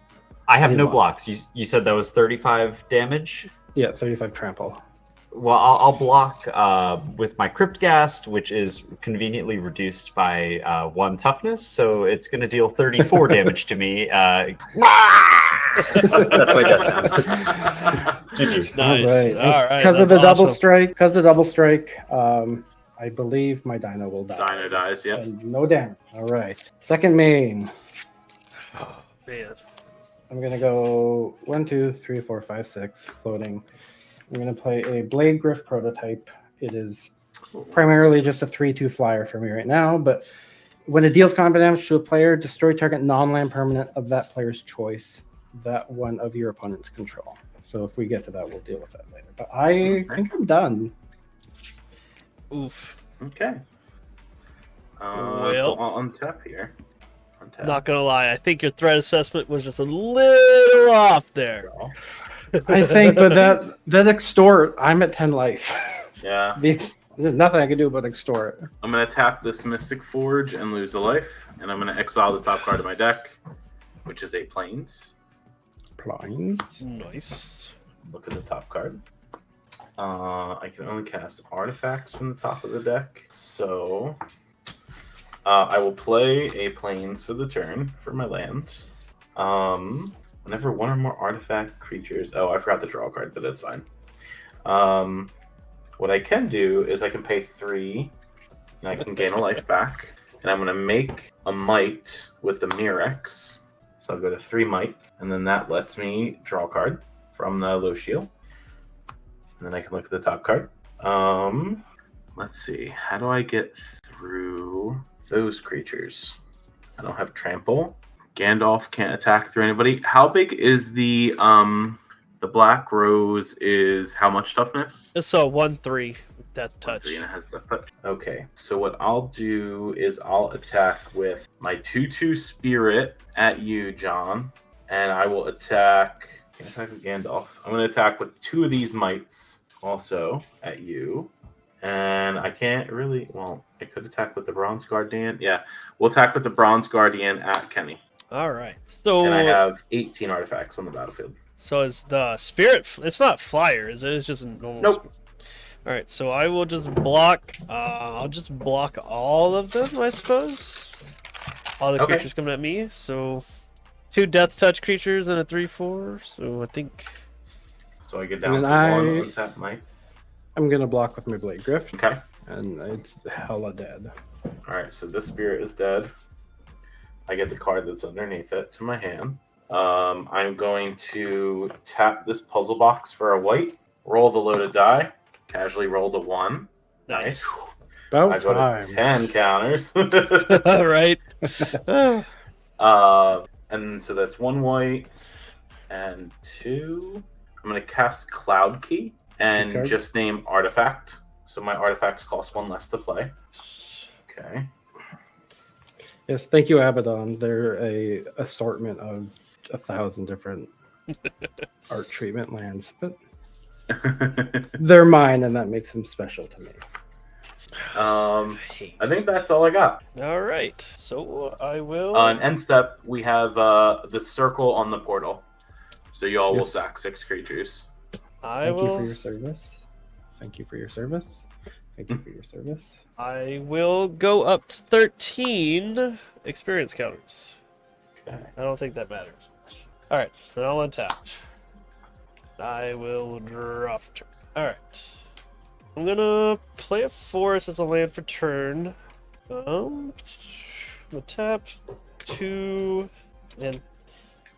Speaker 2: I have no
Speaker 1: block?
Speaker 2: blocks. You said that was 35 damage?
Speaker 1: Yeah, 35 trample.
Speaker 2: Well, I'll block with my Cryptghast, which is conveniently reduced by 1 toughness, so it's going to deal 34 damage to me.
Speaker 5: That's my death sound.
Speaker 2: GG.
Speaker 3: Nice. All right.
Speaker 1: Because of
Speaker 3: that's
Speaker 1: the double
Speaker 3: awesome.
Speaker 1: strike, I believe my dino will die.
Speaker 4: Dino dies, yep.
Speaker 1: And no damage. All right. Second main.
Speaker 3: Man.
Speaker 1: I'm gonna go 1, 2, 3, 4, 5, 6 floating. I'm gonna play a Blade Griff prototype. It is primarily just a 3/2 flyer for me right now, but when it deals combat damage to a player, destroy target non-land permanent of that player's choice, that one of your opponent's control. So if we get to that, we'll deal with that later. But I think I'm done.
Speaker 3: Oof.
Speaker 4: Okay.
Speaker 3: Well,
Speaker 4: so I'll untap here. Untap.
Speaker 3: Not gonna lie, I think your threat assessment was just a little off there.
Speaker 1: I think, but that extort, I'm at 10 life.
Speaker 4: Yeah.
Speaker 1: There's nothing I can do but extort.
Speaker 4: I'm going to tap this Mystic Forge and lose a life, and I'm going to exile the top card of my deck, which is a Plains.
Speaker 1: Plains.
Speaker 3: Nice.
Speaker 4: Look at the top card. I can only cast artifacts from the top of the deck, so I will play a Plains for the turn for my land. Whenever one or more artifact creatures... Oh, I forgot to draw a card, but that's fine. What I can do is I can pay 3, and I can gain a life back. And I'm going to make a Might with the Mirex. So I'll go to 3 Might, and then that lets me draw a card from the low shield. And then I can look at the top card. Let's see. How do I get through those creatures? I don't have Trample. Gandalf can't attack through anybody. How big is the Black Rose is how much toughness?
Speaker 3: It's a 1/3 death touch.
Speaker 4: 1/3 and it has death touch. Okay, so what I'll do is I'll attack with my 2/2 Spirit at you, John, and I will attack. Can I attack with Gandalf? I'm going to attack with 2 of these Mites also at you. And I can't really. Well, I could attack with the Bronze Guardian. Yeah, we'll attack with the Bronze Guardian at Kenny.
Speaker 3: All right. So
Speaker 4: And I have 18 artifacts on the battlefield.
Speaker 3: So is the spirit? It's not flyer, is it? It's just a normal.
Speaker 4: Nope.
Speaker 3: All right. So I will just block. I'll just block all of them, I suppose. All the
Speaker 4: Okay.
Speaker 3: creatures coming at me. So 2 death touch creatures and a 3/4. So I think.
Speaker 4: So I get down
Speaker 1: And
Speaker 4: to
Speaker 1: then
Speaker 4: 1
Speaker 1: I-
Speaker 4: untap Mite.
Speaker 1: I'm gonna block with my Blade Griff,
Speaker 4: Okay.
Speaker 1: and it's hella dead.
Speaker 4: All right. So this spirit is dead. I get the card that's underneath it to my hand. I'm going to tap this puzzle box for a white. Roll the loaded die. Casually roll the 1.
Speaker 3: Nice.
Speaker 1: About
Speaker 4: I go
Speaker 1: time.
Speaker 4: to 10 counters.
Speaker 3: All right.
Speaker 4: And so that's 1 white and 2. I'm going to cast Cloud Key and
Speaker 1: Okay.
Speaker 4: just name Artifact. So my artifacts cost 1 less to play. Okay.
Speaker 1: Yes, thank you, Abaddon. They're a assortment of 1,000 different art treatment lands, but they're mine, and that makes them special to me.
Speaker 4: I think that's all I got.
Speaker 3: All right. So I will.
Speaker 4: On end step, we have the circle on the portal. So you all will
Speaker 1: Yes.
Speaker 4: sack 6 creatures.
Speaker 1: Thank you for your service. Thank you for your service. Thank you for your service.
Speaker 3: I will go up to 13 experience counters.
Speaker 4: Okay.
Speaker 3: I don't think that matters much. All right, then I'll untap. I will draw for turn. All right. I'm gonna play a forest as a land for turn. I'm gonna tap 2 and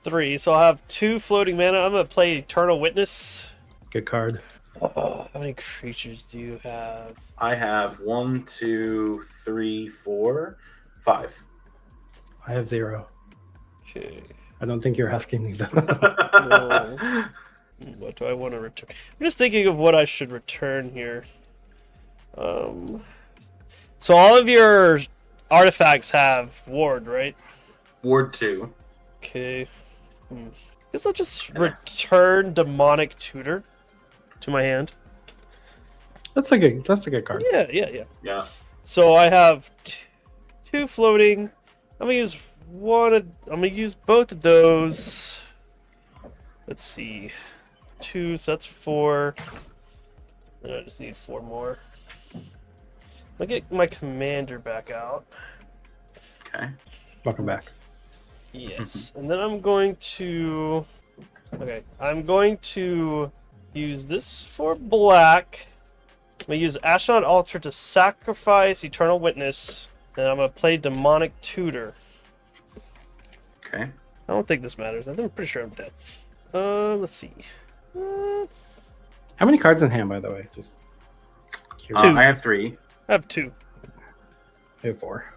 Speaker 3: 3, so I'll have 2 floating mana. I'm gonna play Eternal Witness.
Speaker 1: Good card.
Speaker 3: How many creatures do you have?
Speaker 4: I have 1, 2, 3, 4, 5.
Speaker 1: I have 0.
Speaker 3: Okay.
Speaker 1: I don't think you're asking me that.
Speaker 3: No. What do I want to return? I'm just thinking of what I should return here. So all of your artifacts have ward, right?
Speaker 4: Ward 2.
Speaker 3: Okay. Guess I'll just return Demonic Tutor to my hand.
Speaker 1: That's a good card.
Speaker 4: Yeah.
Speaker 3: So I have 2 floating. I'm gonna use I'm gonna use both of those. Let's see. 2, so that's 4. And I just need 4 more. I'll get my commander back out.
Speaker 4: Okay.
Speaker 1: Welcome back.
Speaker 3: Yes. And then I'm going to... Okay. I'm going to use this for black. I'm going to use Ashnod Altar to sacrifice Eternal Witness. And I'm going to play Demonic Tutor.
Speaker 4: Okay.
Speaker 3: I don't think this matters. I'm pretty sure I'm dead. Let's see.
Speaker 1: How many cards in hand, by the way? Just curious.
Speaker 3: 2.
Speaker 4: I have 3.
Speaker 3: I have 2.
Speaker 1: I have 4.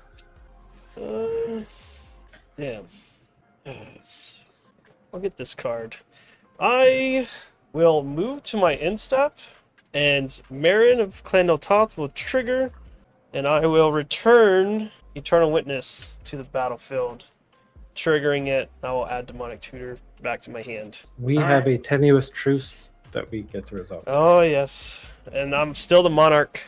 Speaker 3: Damn. I'll get this card. I will move to my end step, and Marin of Clandel Toth will trigger, and I will return Eternal Witness to the battlefield. Triggering it, I will add Demonic Tutor back to my hand.
Speaker 1: We have a tenuous truce that we get to resolve.
Speaker 3: Oh, yes. And I'm still the Monarch.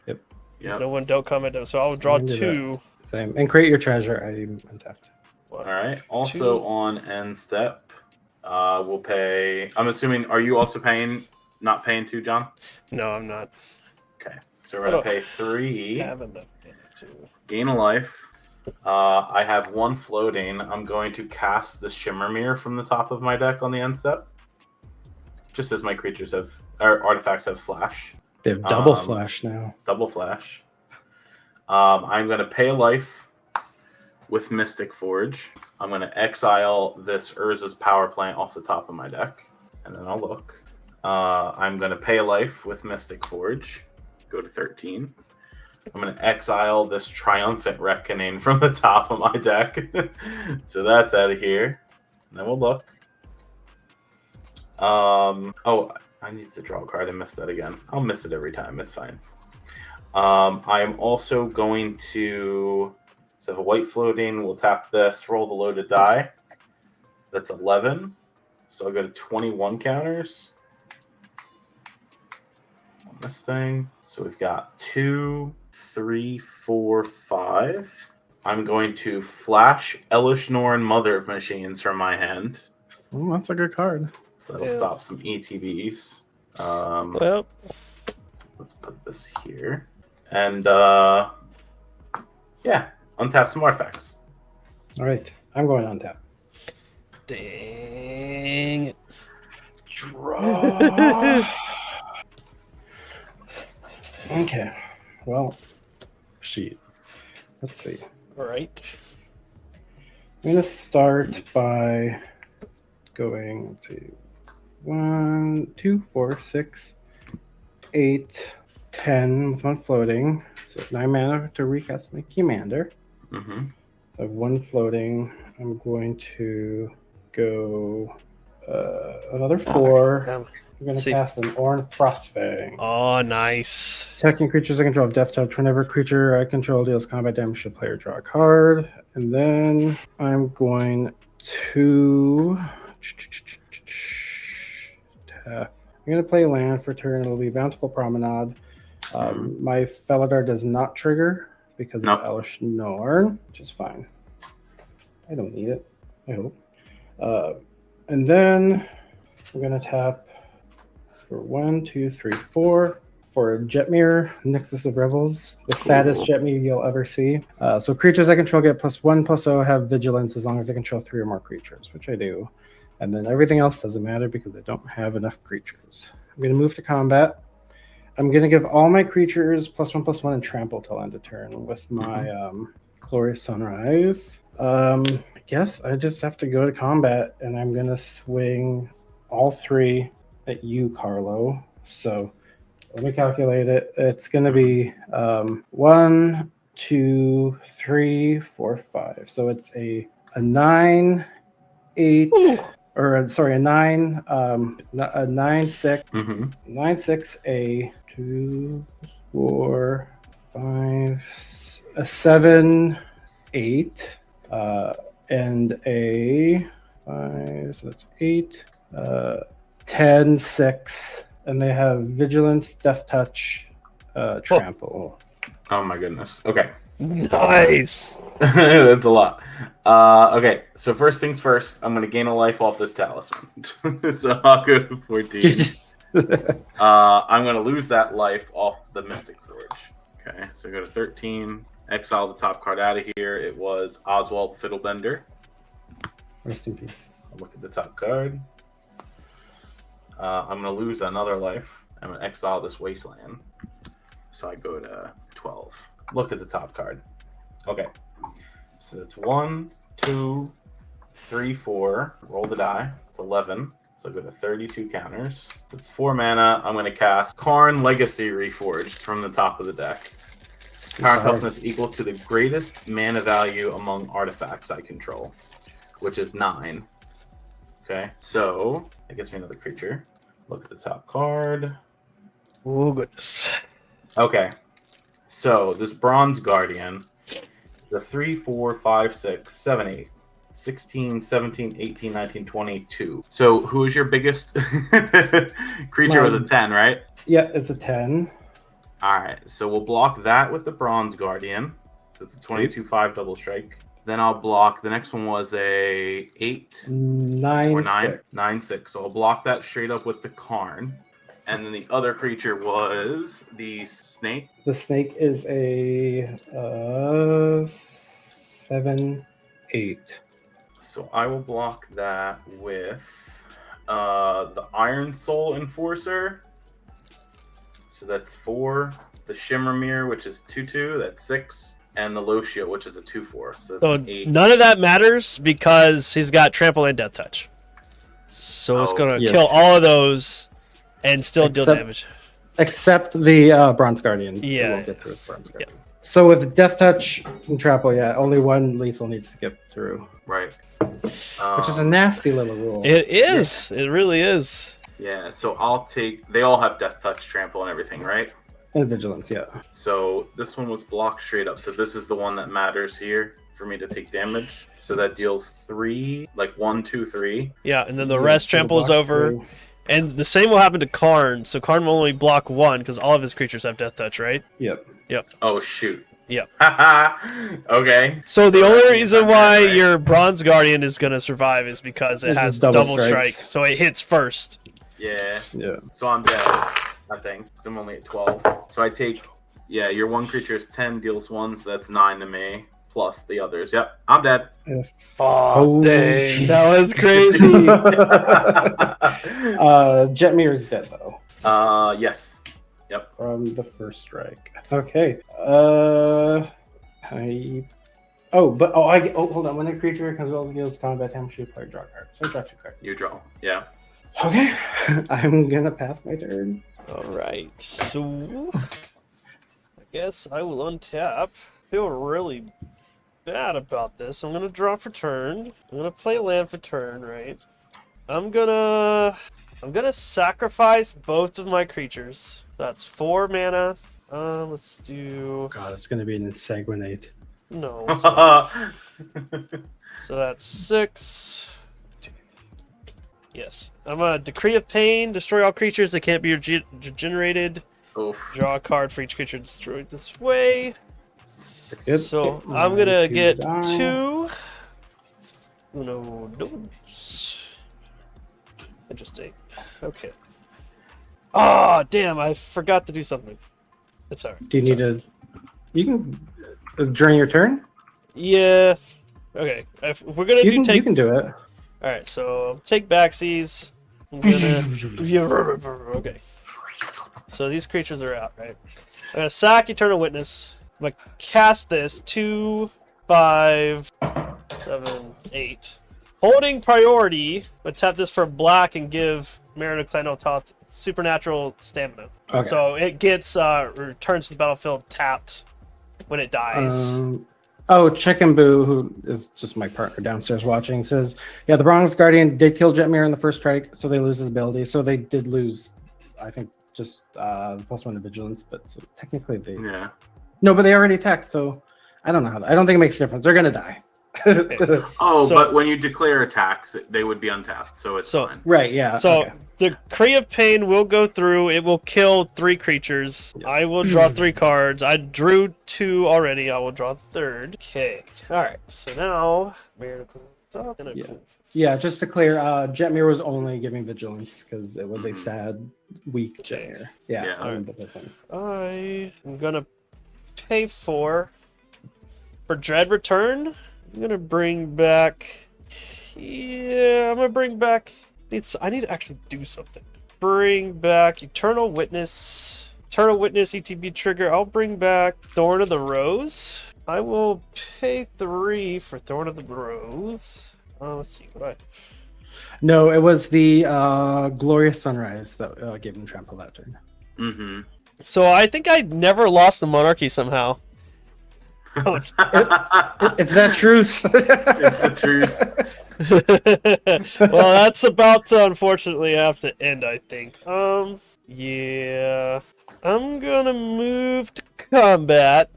Speaker 1: Yep.
Speaker 4: Yep.
Speaker 3: No one don't come into, so I will draw
Speaker 1: I can do
Speaker 3: 2.
Speaker 1: Same. And create your treasure. I'm untapped.
Speaker 4: All right. Also
Speaker 3: 2.
Speaker 4: on end step, we'll pay. I'm assuming. Are you also paying? Not paying 2, John?
Speaker 3: No, I'm not.
Speaker 4: Okay. So we're gonna pay 3.
Speaker 3: I have enough to...
Speaker 4: Gain a life. I have 1 floating. I'm going to cast the Shimmer Mirror from the top of my deck on the end step. Just as my creatures have, or artifacts have flash.
Speaker 1: They have double flash now.
Speaker 4: Double flash. I'm going to pay a life with Mystic Forge. I'm going to exile this Urza's Power Plant off the top of my deck. And then I'll look. I'm going to pay a life with Mystic Forge. Go to 13. I'm going to exile this Triumphant Reckoning from the top of my deck. So that's out of here. And then we'll look. Oh, I need to draw a card. I missed that again. I'll miss it every time. It's fine. I am also going to... So a white floating. We'll tap this. Roll the loaded die. That's 11. So I'll go to 21 counters on this thing. So we've got 2, 3, 4, 5. I'm going to flash Elish Norn, Mother of Machines, from my hand.
Speaker 1: Oh, that's a good card.
Speaker 4: So that'll stop some ETBs.
Speaker 3: Well,
Speaker 4: Let's put this here. And yeah, untap some artifacts.
Speaker 1: All right. I'm going on tap.
Speaker 3: dang it.
Speaker 1: Draw. Okay. Well, sheet. Let's see.
Speaker 3: All right.
Speaker 1: I'm going to start by going to 1, 2, 4, 6, 8, 10 with 1 floating. So 9 mana to recast my commander.
Speaker 4: Mm-hmm.
Speaker 1: So I have 1 floating. I'm going to go another 4. I'm going to cast an Oran Frostfang.
Speaker 3: Oh, nice.
Speaker 1: Attacking creatures I control have death touch. Whenever a creature I control deals combat damage to the player, draw a card. And then I'm going to tap. I'm going to play land for turn. It'll be Bountiful Promenade. My Felidar does not trigger because
Speaker 4: Nope.
Speaker 1: of Elish Norn, which is fine. I don't need it, I hope. And then we're going to tap for 1, 2, 3, 4 for Jetmir, Nexus of Revels, the saddest Jetmir you'll ever see. So creatures I control get +1/+0, have vigilance as long as I control 3 or more creatures, which I do. And then everything else doesn't matter because I don't have enough creatures. I'm going to move to combat. I'm going to give all my creatures +1/+1 and trample till end of turn with my Glorious Sunrise. I guess I just have to go to combat, and I'm going to swing all 3 at you, Carlo. So let me calculate it. It's going to be 1, 2, 3, 4, 5. So it's a 9, 8, or sorry, a 9, a 9, 6, 9, 6, a 2, 4, 5, a 7, 8, and a 5. So that's 8, 10, 6. And they have Vigilance, Death Touch, Trample.
Speaker 4: Oh my goodness. Okay.
Speaker 3: Nice.
Speaker 4: That's a lot. Okay, so first things first, I'm going to gain a life off this talisman. So I'll go to 14. I'm going to lose that life off the Mystic Forge. Okay, so go to 13. Exile the top card out of here. It was Oswald Fiddlebender.
Speaker 1: Rest in peace.
Speaker 4: I'll look at the top card. I'm going to lose another life. I'm going to exile this Wasteland. So I go to 12. Look at the top card. Okay. So that's 1, 2, 3, 4. Roll the die. It's 11. So I go to 32 counters. It's 4 mana. I'm going to cast Karn Legacy Reforged from the top of the deck. Power toughness equal to the greatest mana value among artifacts I control, which is 9. Okay, so that gives me another creature. Look at the top card.
Speaker 3: Oh, goodness.
Speaker 4: Okay, so this Bronze Guardian, the 3, 4, 5, 6, 7, 8, 16, 17, 18, 19, 22. So who is your biggest creature? Was a 10, right?
Speaker 1: Yeah, it's a 10.
Speaker 4: All right, so we'll block that with the Bronze Guardian. So it's a 22/5 double strike. Then I'll block. The next one was a 8
Speaker 1: 9,
Speaker 4: or 9,
Speaker 1: 6.
Speaker 4: 9, 6. So I'll block that straight up with the Karn. And then the other creature was the snake.
Speaker 1: The snake is a 7, 8.
Speaker 4: So I will block that with the Iron Soul Enforcer. So that's 4. The Shimmermere, which is 2/2, that's 6. And the Loshio, which is a 2/4. So that's 8.
Speaker 3: None of that matters because he's got Trample and Death Touch. So it's going to kill all of those and still deal damage.
Speaker 1: Except the Bronze Guardian.
Speaker 3: Yeah.
Speaker 1: Won't get through with Bronze Guardian. So with Death Touch and Trample, only one lethal needs to get through.
Speaker 4: Right.
Speaker 1: Which is a nasty little rule.
Speaker 3: It is. Yeah. It really is.
Speaker 4: Yeah, so I'll take... They all have Death Touch, Trample, and everything, right?
Speaker 1: And Vigilance, yeah.
Speaker 4: So this one was blocked straight up. So this is the one that matters here for me to take damage. So that deals 3, like 1, 2, 3.
Speaker 3: Yeah, and then the rest tramples over. 3. And the same will happen to Karn. So Karn will only block 1 because all of his creatures have Death Touch, right?
Speaker 1: Yep.
Speaker 4: Oh, shoot.
Speaker 3: Yep.
Speaker 4: Okay.
Speaker 3: So the only reason why your Bronze Guardian is going to survive is because it has double strike. So it hits first.
Speaker 4: Yeah.
Speaker 1: Yeah.
Speaker 4: So I'm dead, I think. So I'm only at 12. So I take... Yeah, your one creature is 10, deals 1, so that's 9 to me. Plus the others. Yep, I'm dead.
Speaker 3: Oh, dang. That was crazy.
Speaker 1: Jetmir's dead, though.
Speaker 4: Yes. Yep.
Speaker 1: From the first strike. Okay. Hold on. When a creature comes well deals combat damage, you play draw a card. So I draw 2 cards.
Speaker 4: You draw. Yeah.
Speaker 1: Okay. I'm gonna pass my turn.
Speaker 3: All right. So I guess I will untap. Feel really bad about this. I'm gonna draw for turn. I'm gonna play land for turn, right? I'm gonna sacrifice both of my creatures. That's 4 mana. Let's do...
Speaker 1: God, it's gonna be an Insanguinate.
Speaker 3: No. It's not. So that's 6. Yes. I'm gonna Decree of Pain, destroy all creatures that can't be regenerated.
Speaker 4: Oof.
Speaker 3: Draw a card for each creature destroyed this way.
Speaker 1: Good.
Speaker 3: So
Speaker 1: Okay,
Speaker 3: I'm gonna
Speaker 1: two
Speaker 3: get
Speaker 1: die.
Speaker 3: 2 Uno dos. Interesting. Okay. Ah, damn! I forgot to do something. It's alright.
Speaker 1: Do you need to? You can during your turn.
Speaker 3: Yeah. Okay. If we're gonna
Speaker 1: You
Speaker 3: do
Speaker 1: can.
Speaker 3: take.
Speaker 1: You can do it.
Speaker 3: All right. So take backsies. I'm gonna. Yeah, okay. So these creatures are out, right? I'm gonna sack Eternal Witness. I'm gonna cast this 2, 5, 7, 8. Holding priority, but tap this for black and give Mariner Clanotop supernatural stamina.
Speaker 1: Okay.
Speaker 3: So it gets returns to the battlefield tapped when it dies.
Speaker 1: Oh, Chicken Boo, who is just my partner downstairs watching, says, "Yeah, the Bronze Guardian did kill Jetmir in the first strike, so they lose his ability. So they did lose, I think, just +1 to Vigilance, but so technically they
Speaker 4: Yeah.
Speaker 1: no, but they already attacked. So I don't know how. I don't think it makes a difference. They're gonna die."
Speaker 4: Oh,
Speaker 3: So-
Speaker 4: but when you declare attacks, they would be untapped, so it's
Speaker 3: So-
Speaker 4: fine.
Speaker 1: Right? Yeah.
Speaker 3: So
Speaker 1: okay.
Speaker 3: the Cree of Pain will go through. It will kill 3 creatures.
Speaker 1: Yeah.
Speaker 3: I will draw 3 cards. I drew 2 already. I will draw the 3rd. Okay. All right. So now,
Speaker 1: Yeah. Yeah, just to clear, Jetmir was only giving Vigilance because it was a sad, weak
Speaker 3: Okay.
Speaker 1: Jetmir. Yeah,
Speaker 4: Yeah.
Speaker 1: I remember this one.
Speaker 3: I am gonna pay for Dread Return. I'm gonna bring back. Yeah, I'm gonna bring back. I need to actually do something. Bring back Eternal Witness. Eternal Witness ETB trigger. I'll bring back Thorn of the Rose. I will pay 3 for Thorn of the Rose. Let's see what I.
Speaker 1: No, it was the Glorious Sunrise that gave him trample that turn.
Speaker 4: Mm-hmm.
Speaker 3: So I think I never lost the Monarchy somehow. Oh,
Speaker 1: It's that truce.
Speaker 4: It's the truth.
Speaker 3: well, that's about to unfortunately have to end, I think. Yeah. I'm gonna move to combat.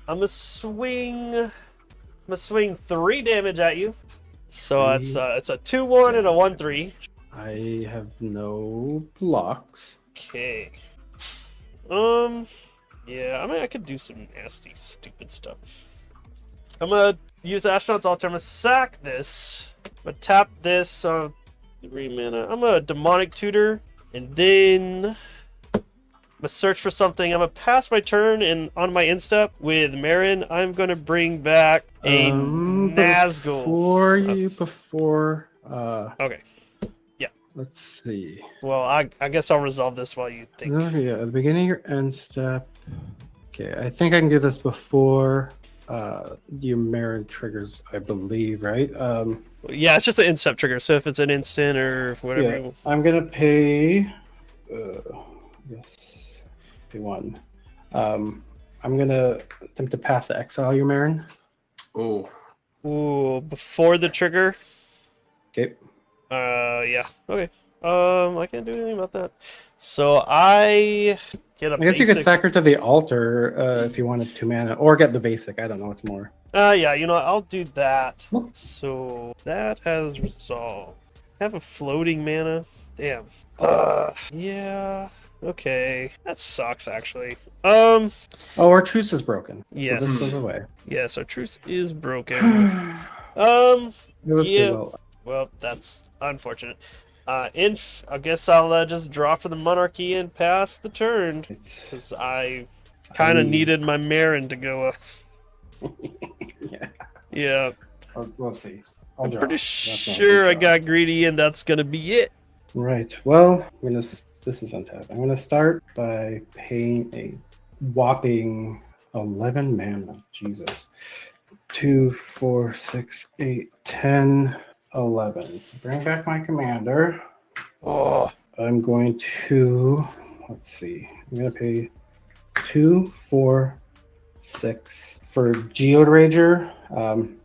Speaker 3: I'm gonna swing 3 damage at you. So it's a 2-1 and a 1-3.
Speaker 1: I have no blocks.
Speaker 3: Okay. Yeah, I mean, I could do some nasty, stupid stuff. I'm gonna use Astronaut's Altar. I'm gonna sack this. I'm gonna tap this. 3 mana. I'm gonna Demonic Tutor. And then I'm gonna search for something. I'm gonna pass my turn, and on my instep with Marin, I'm gonna bring back a Nazgul.
Speaker 1: Before
Speaker 3: Okay.
Speaker 1: let's see.
Speaker 3: Well, I guess I'll resolve this while you think.
Speaker 1: No, yeah, at the beginning of your end step. Okay, I think I can do this before your Marin triggers, I believe, right?
Speaker 3: Yeah, it's just an instep trigger. So if it's an instant or whatever.
Speaker 1: Yeah, I'm gonna pay. Yes, pay 1. I'm gonna attempt to path the exile your Marin.
Speaker 4: Oh.
Speaker 3: Ooh, before the trigger.
Speaker 1: Okay.
Speaker 3: Yeah. Okay. I can't do anything about that. So I get a
Speaker 1: I guess you
Speaker 3: basic.
Speaker 1: could sack her to the altar if you wanted 2 mana, or get the basic. I don't know what's more.
Speaker 3: Yeah. You know what? I'll do that.
Speaker 1: Cool.
Speaker 3: So that has resolved. I have a floating mana. Damn. Yeah. Okay. That sucks, actually.
Speaker 1: Oh, our truce is broken. So
Speaker 3: Yes.
Speaker 1: this goes away.
Speaker 3: Yes. Our truce is broken.
Speaker 1: It was
Speaker 3: Yeah.
Speaker 1: good.
Speaker 3: Well, that's unfortunate. I guess I'll just draw for the Monarchy and pass the turn. Because I kind of needed my Marin to go up.
Speaker 1: Yeah.
Speaker 3: Yeah.
Speaker 1: We'll see. I'll
Speaker 3: I'm
Speaker 1: draw.
Speaker 3: pretty
Speaker 1: That's not a
Speaker 3: sure I
Speaker 1: good draw.
Speaker 3: got greedy and that's going to be it.
Speaker 1: Right. Well, this is untapped. I'm gonna start by paying a whopping 11 mana. Jesus. 2, 4, 6, 8, 10, 11. Bring back my commander.
Speaker 3: Oh,
Speaker 1: I'm going to, let's see. I'm gonna pay 2, 4, 6 for Geode Rager.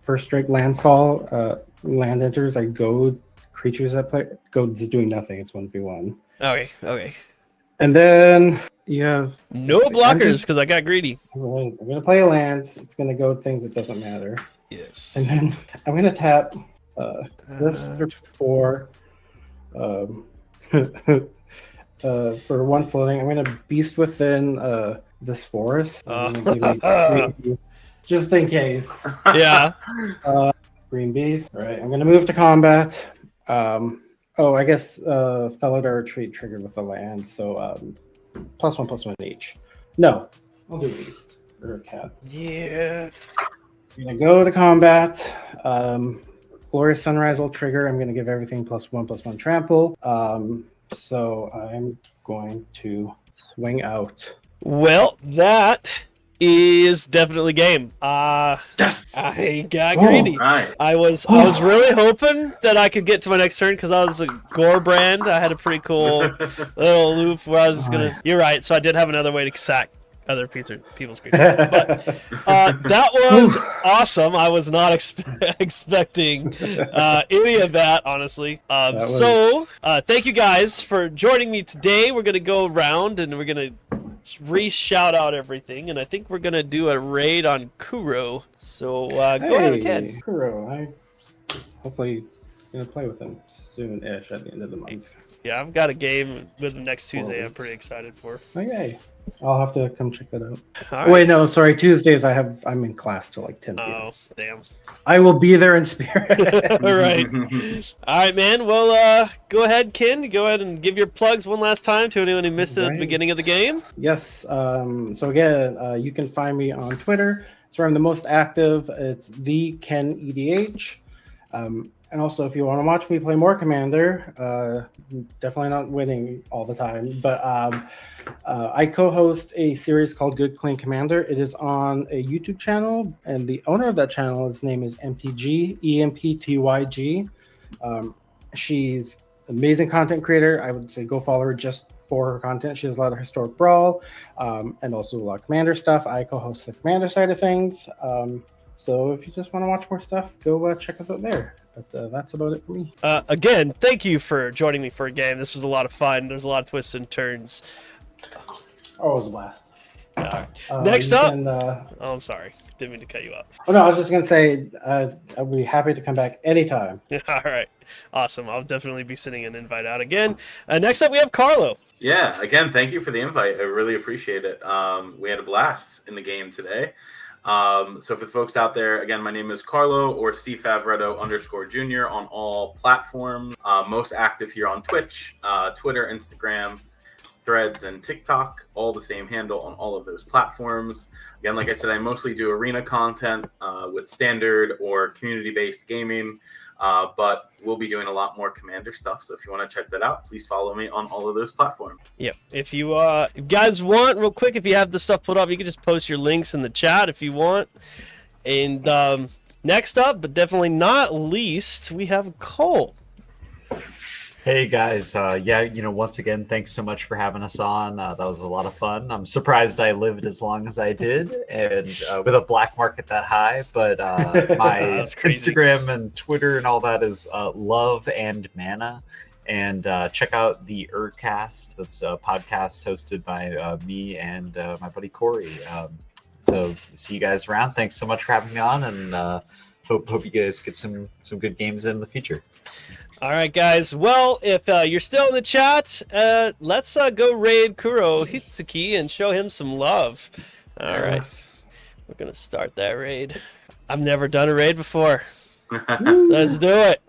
Speaker 1: First strike landfall. Land enters. I goad creatures that play. Goad's doing nothing. It's 1v1.
Speaker 3: okay.
Speaker 1: And then you have
Speaker 3: No
Speaker 1: let's see, I'm
Speaker 3: blockers
Speaker 1: just-
Speaker 3: because I got greedy.
Speaker 1: I'm gonna play a land. It's gonna go things that doesn't matter.
Speaker 3: Yes.
Speaker 1: And then I'm gonna tap this for 4. for one floating, I'm gonna beast within this forest. I'm gonna give you green, just in case.
Speaker 3: Yeah.
Speaker 1: Green beast. All right, I'm gonna move to combat. Oh, I guess fellow to retreat triggered with the land, so +1/+1 each. No, I'll do beast or a cat.
Speaker 3: Yeah.
Speaker 1: I'm gonna go to combat. Glorious Sunrise will trigger. I'm gonna give everything +1/+1 trample. So I'm going to swing out.
Speaker 3: Well, that is definitely game.
Speaker 1: Yes!
Speaker 3: I got greedy.
Speaker 4: Right.
Speaker 3: I was really hoping that I could get to my next turn because I was a gore brand. I had a pretty cool little loop where I was just gonna. You're right. So I did have another way to sack other people's creatures. But that was awesome. I was not expecting any of that, honestly. So thank you guys for joining me today. We're gonna go around and we're gonna re-shout out everything, and I think we're gonna do a raid on Kuro. So go ahead, Ken.
Speaker 1: Kuro, I hopefully gonna play with him soon-ish at the end of the month.
Speaker 3: Yeah, I've got a game with him next Tuesday. I'm pretty excited for.
Speaker 1: Okay, I'll have to come check that out.
Speaker 3: All right.
Speaker 1: Wait, no, sorry. Tuesdays I'm in class till like 10 p.m.
Speaker 3: Oh, damn.
Speaker 1: I will be there in spirit.
Speaker 3: All right. All right, man. Well, go ahead, Ken. Go ahead and give your plugs one last time to anyone who missed it at the beginning of the game.
Speaker 1: Yes. So again, you can find me on Twitter. It's where I'm the most active. It's the Ken EDH. And also, if you want to watch me play more Commander, definitely not winning all the time, but I co-host a series called Good Clean Commander. It is on a YouTube channel, and the owner of that channel, his name is MTG, EMPTYG. She's an amazing content creator. I would say go follow her just for her content. She has a lot of Historic Brawl and also a lot of Commander stuff. I co-host the Commander side of things. So if you just want to watch more stuff, go check us out there. But that's about it for me.
Speaker 3: Again, thank you for joining me for a game. This was a lot of fun. There's a lot of twists and turns.
Speaker 1: Oh, it was a blast.
Speaker 3: All right. Next up. Oh, I'm sorry. Didn't mean to cut you off.
Speaker 1: Oh, no, I was just going to say I'd be happy to come back anytime.
Speaker 3: All right. Awesome. I'll definitely be sending an invite out again. Next up, we have Carlo.
Speaker 4: Yeah, again, thank you for the invite. I really appreciate it. We had a blast in the game today. So for the folks out there, again, my name is Carlo or _Junior on all platforms. Most active here on Twitch, Twitter, Instagram, Threads, and TikTok. All the same handle on all of those platforms. Again, like I said, I mostly do arena content with standard or community-based gaming. But we'll be doing a lot more Commander stuff. So if you want to check that out, please follow me on all of those platforms.
Speaker 3: Yep. If you guys want, real quick, if you have the stuff put up, you can just post your links in the chat if you want. And next up, but definitely not least, we have Cole.
Speaker 2: Hey guys, once again, thanks so much for having us on. That was a lot of fun. I'm surprised I lived as long as I did, and with a black market that high. But my Instagram and Twitter and all that is Love and Mana. And check out the Urcast. That's a podcast hosted by me and my buddy Corey. So see you guys around. Thanks so much for having me on, and hope you guys get some good games in the future.
Speaker 3: All right, guys. Well, if you're still in the chat, let's go raid Kuro Hitsuki and show him some love. All right. We're going to start that raid. I've never done a raid before. Let's do it.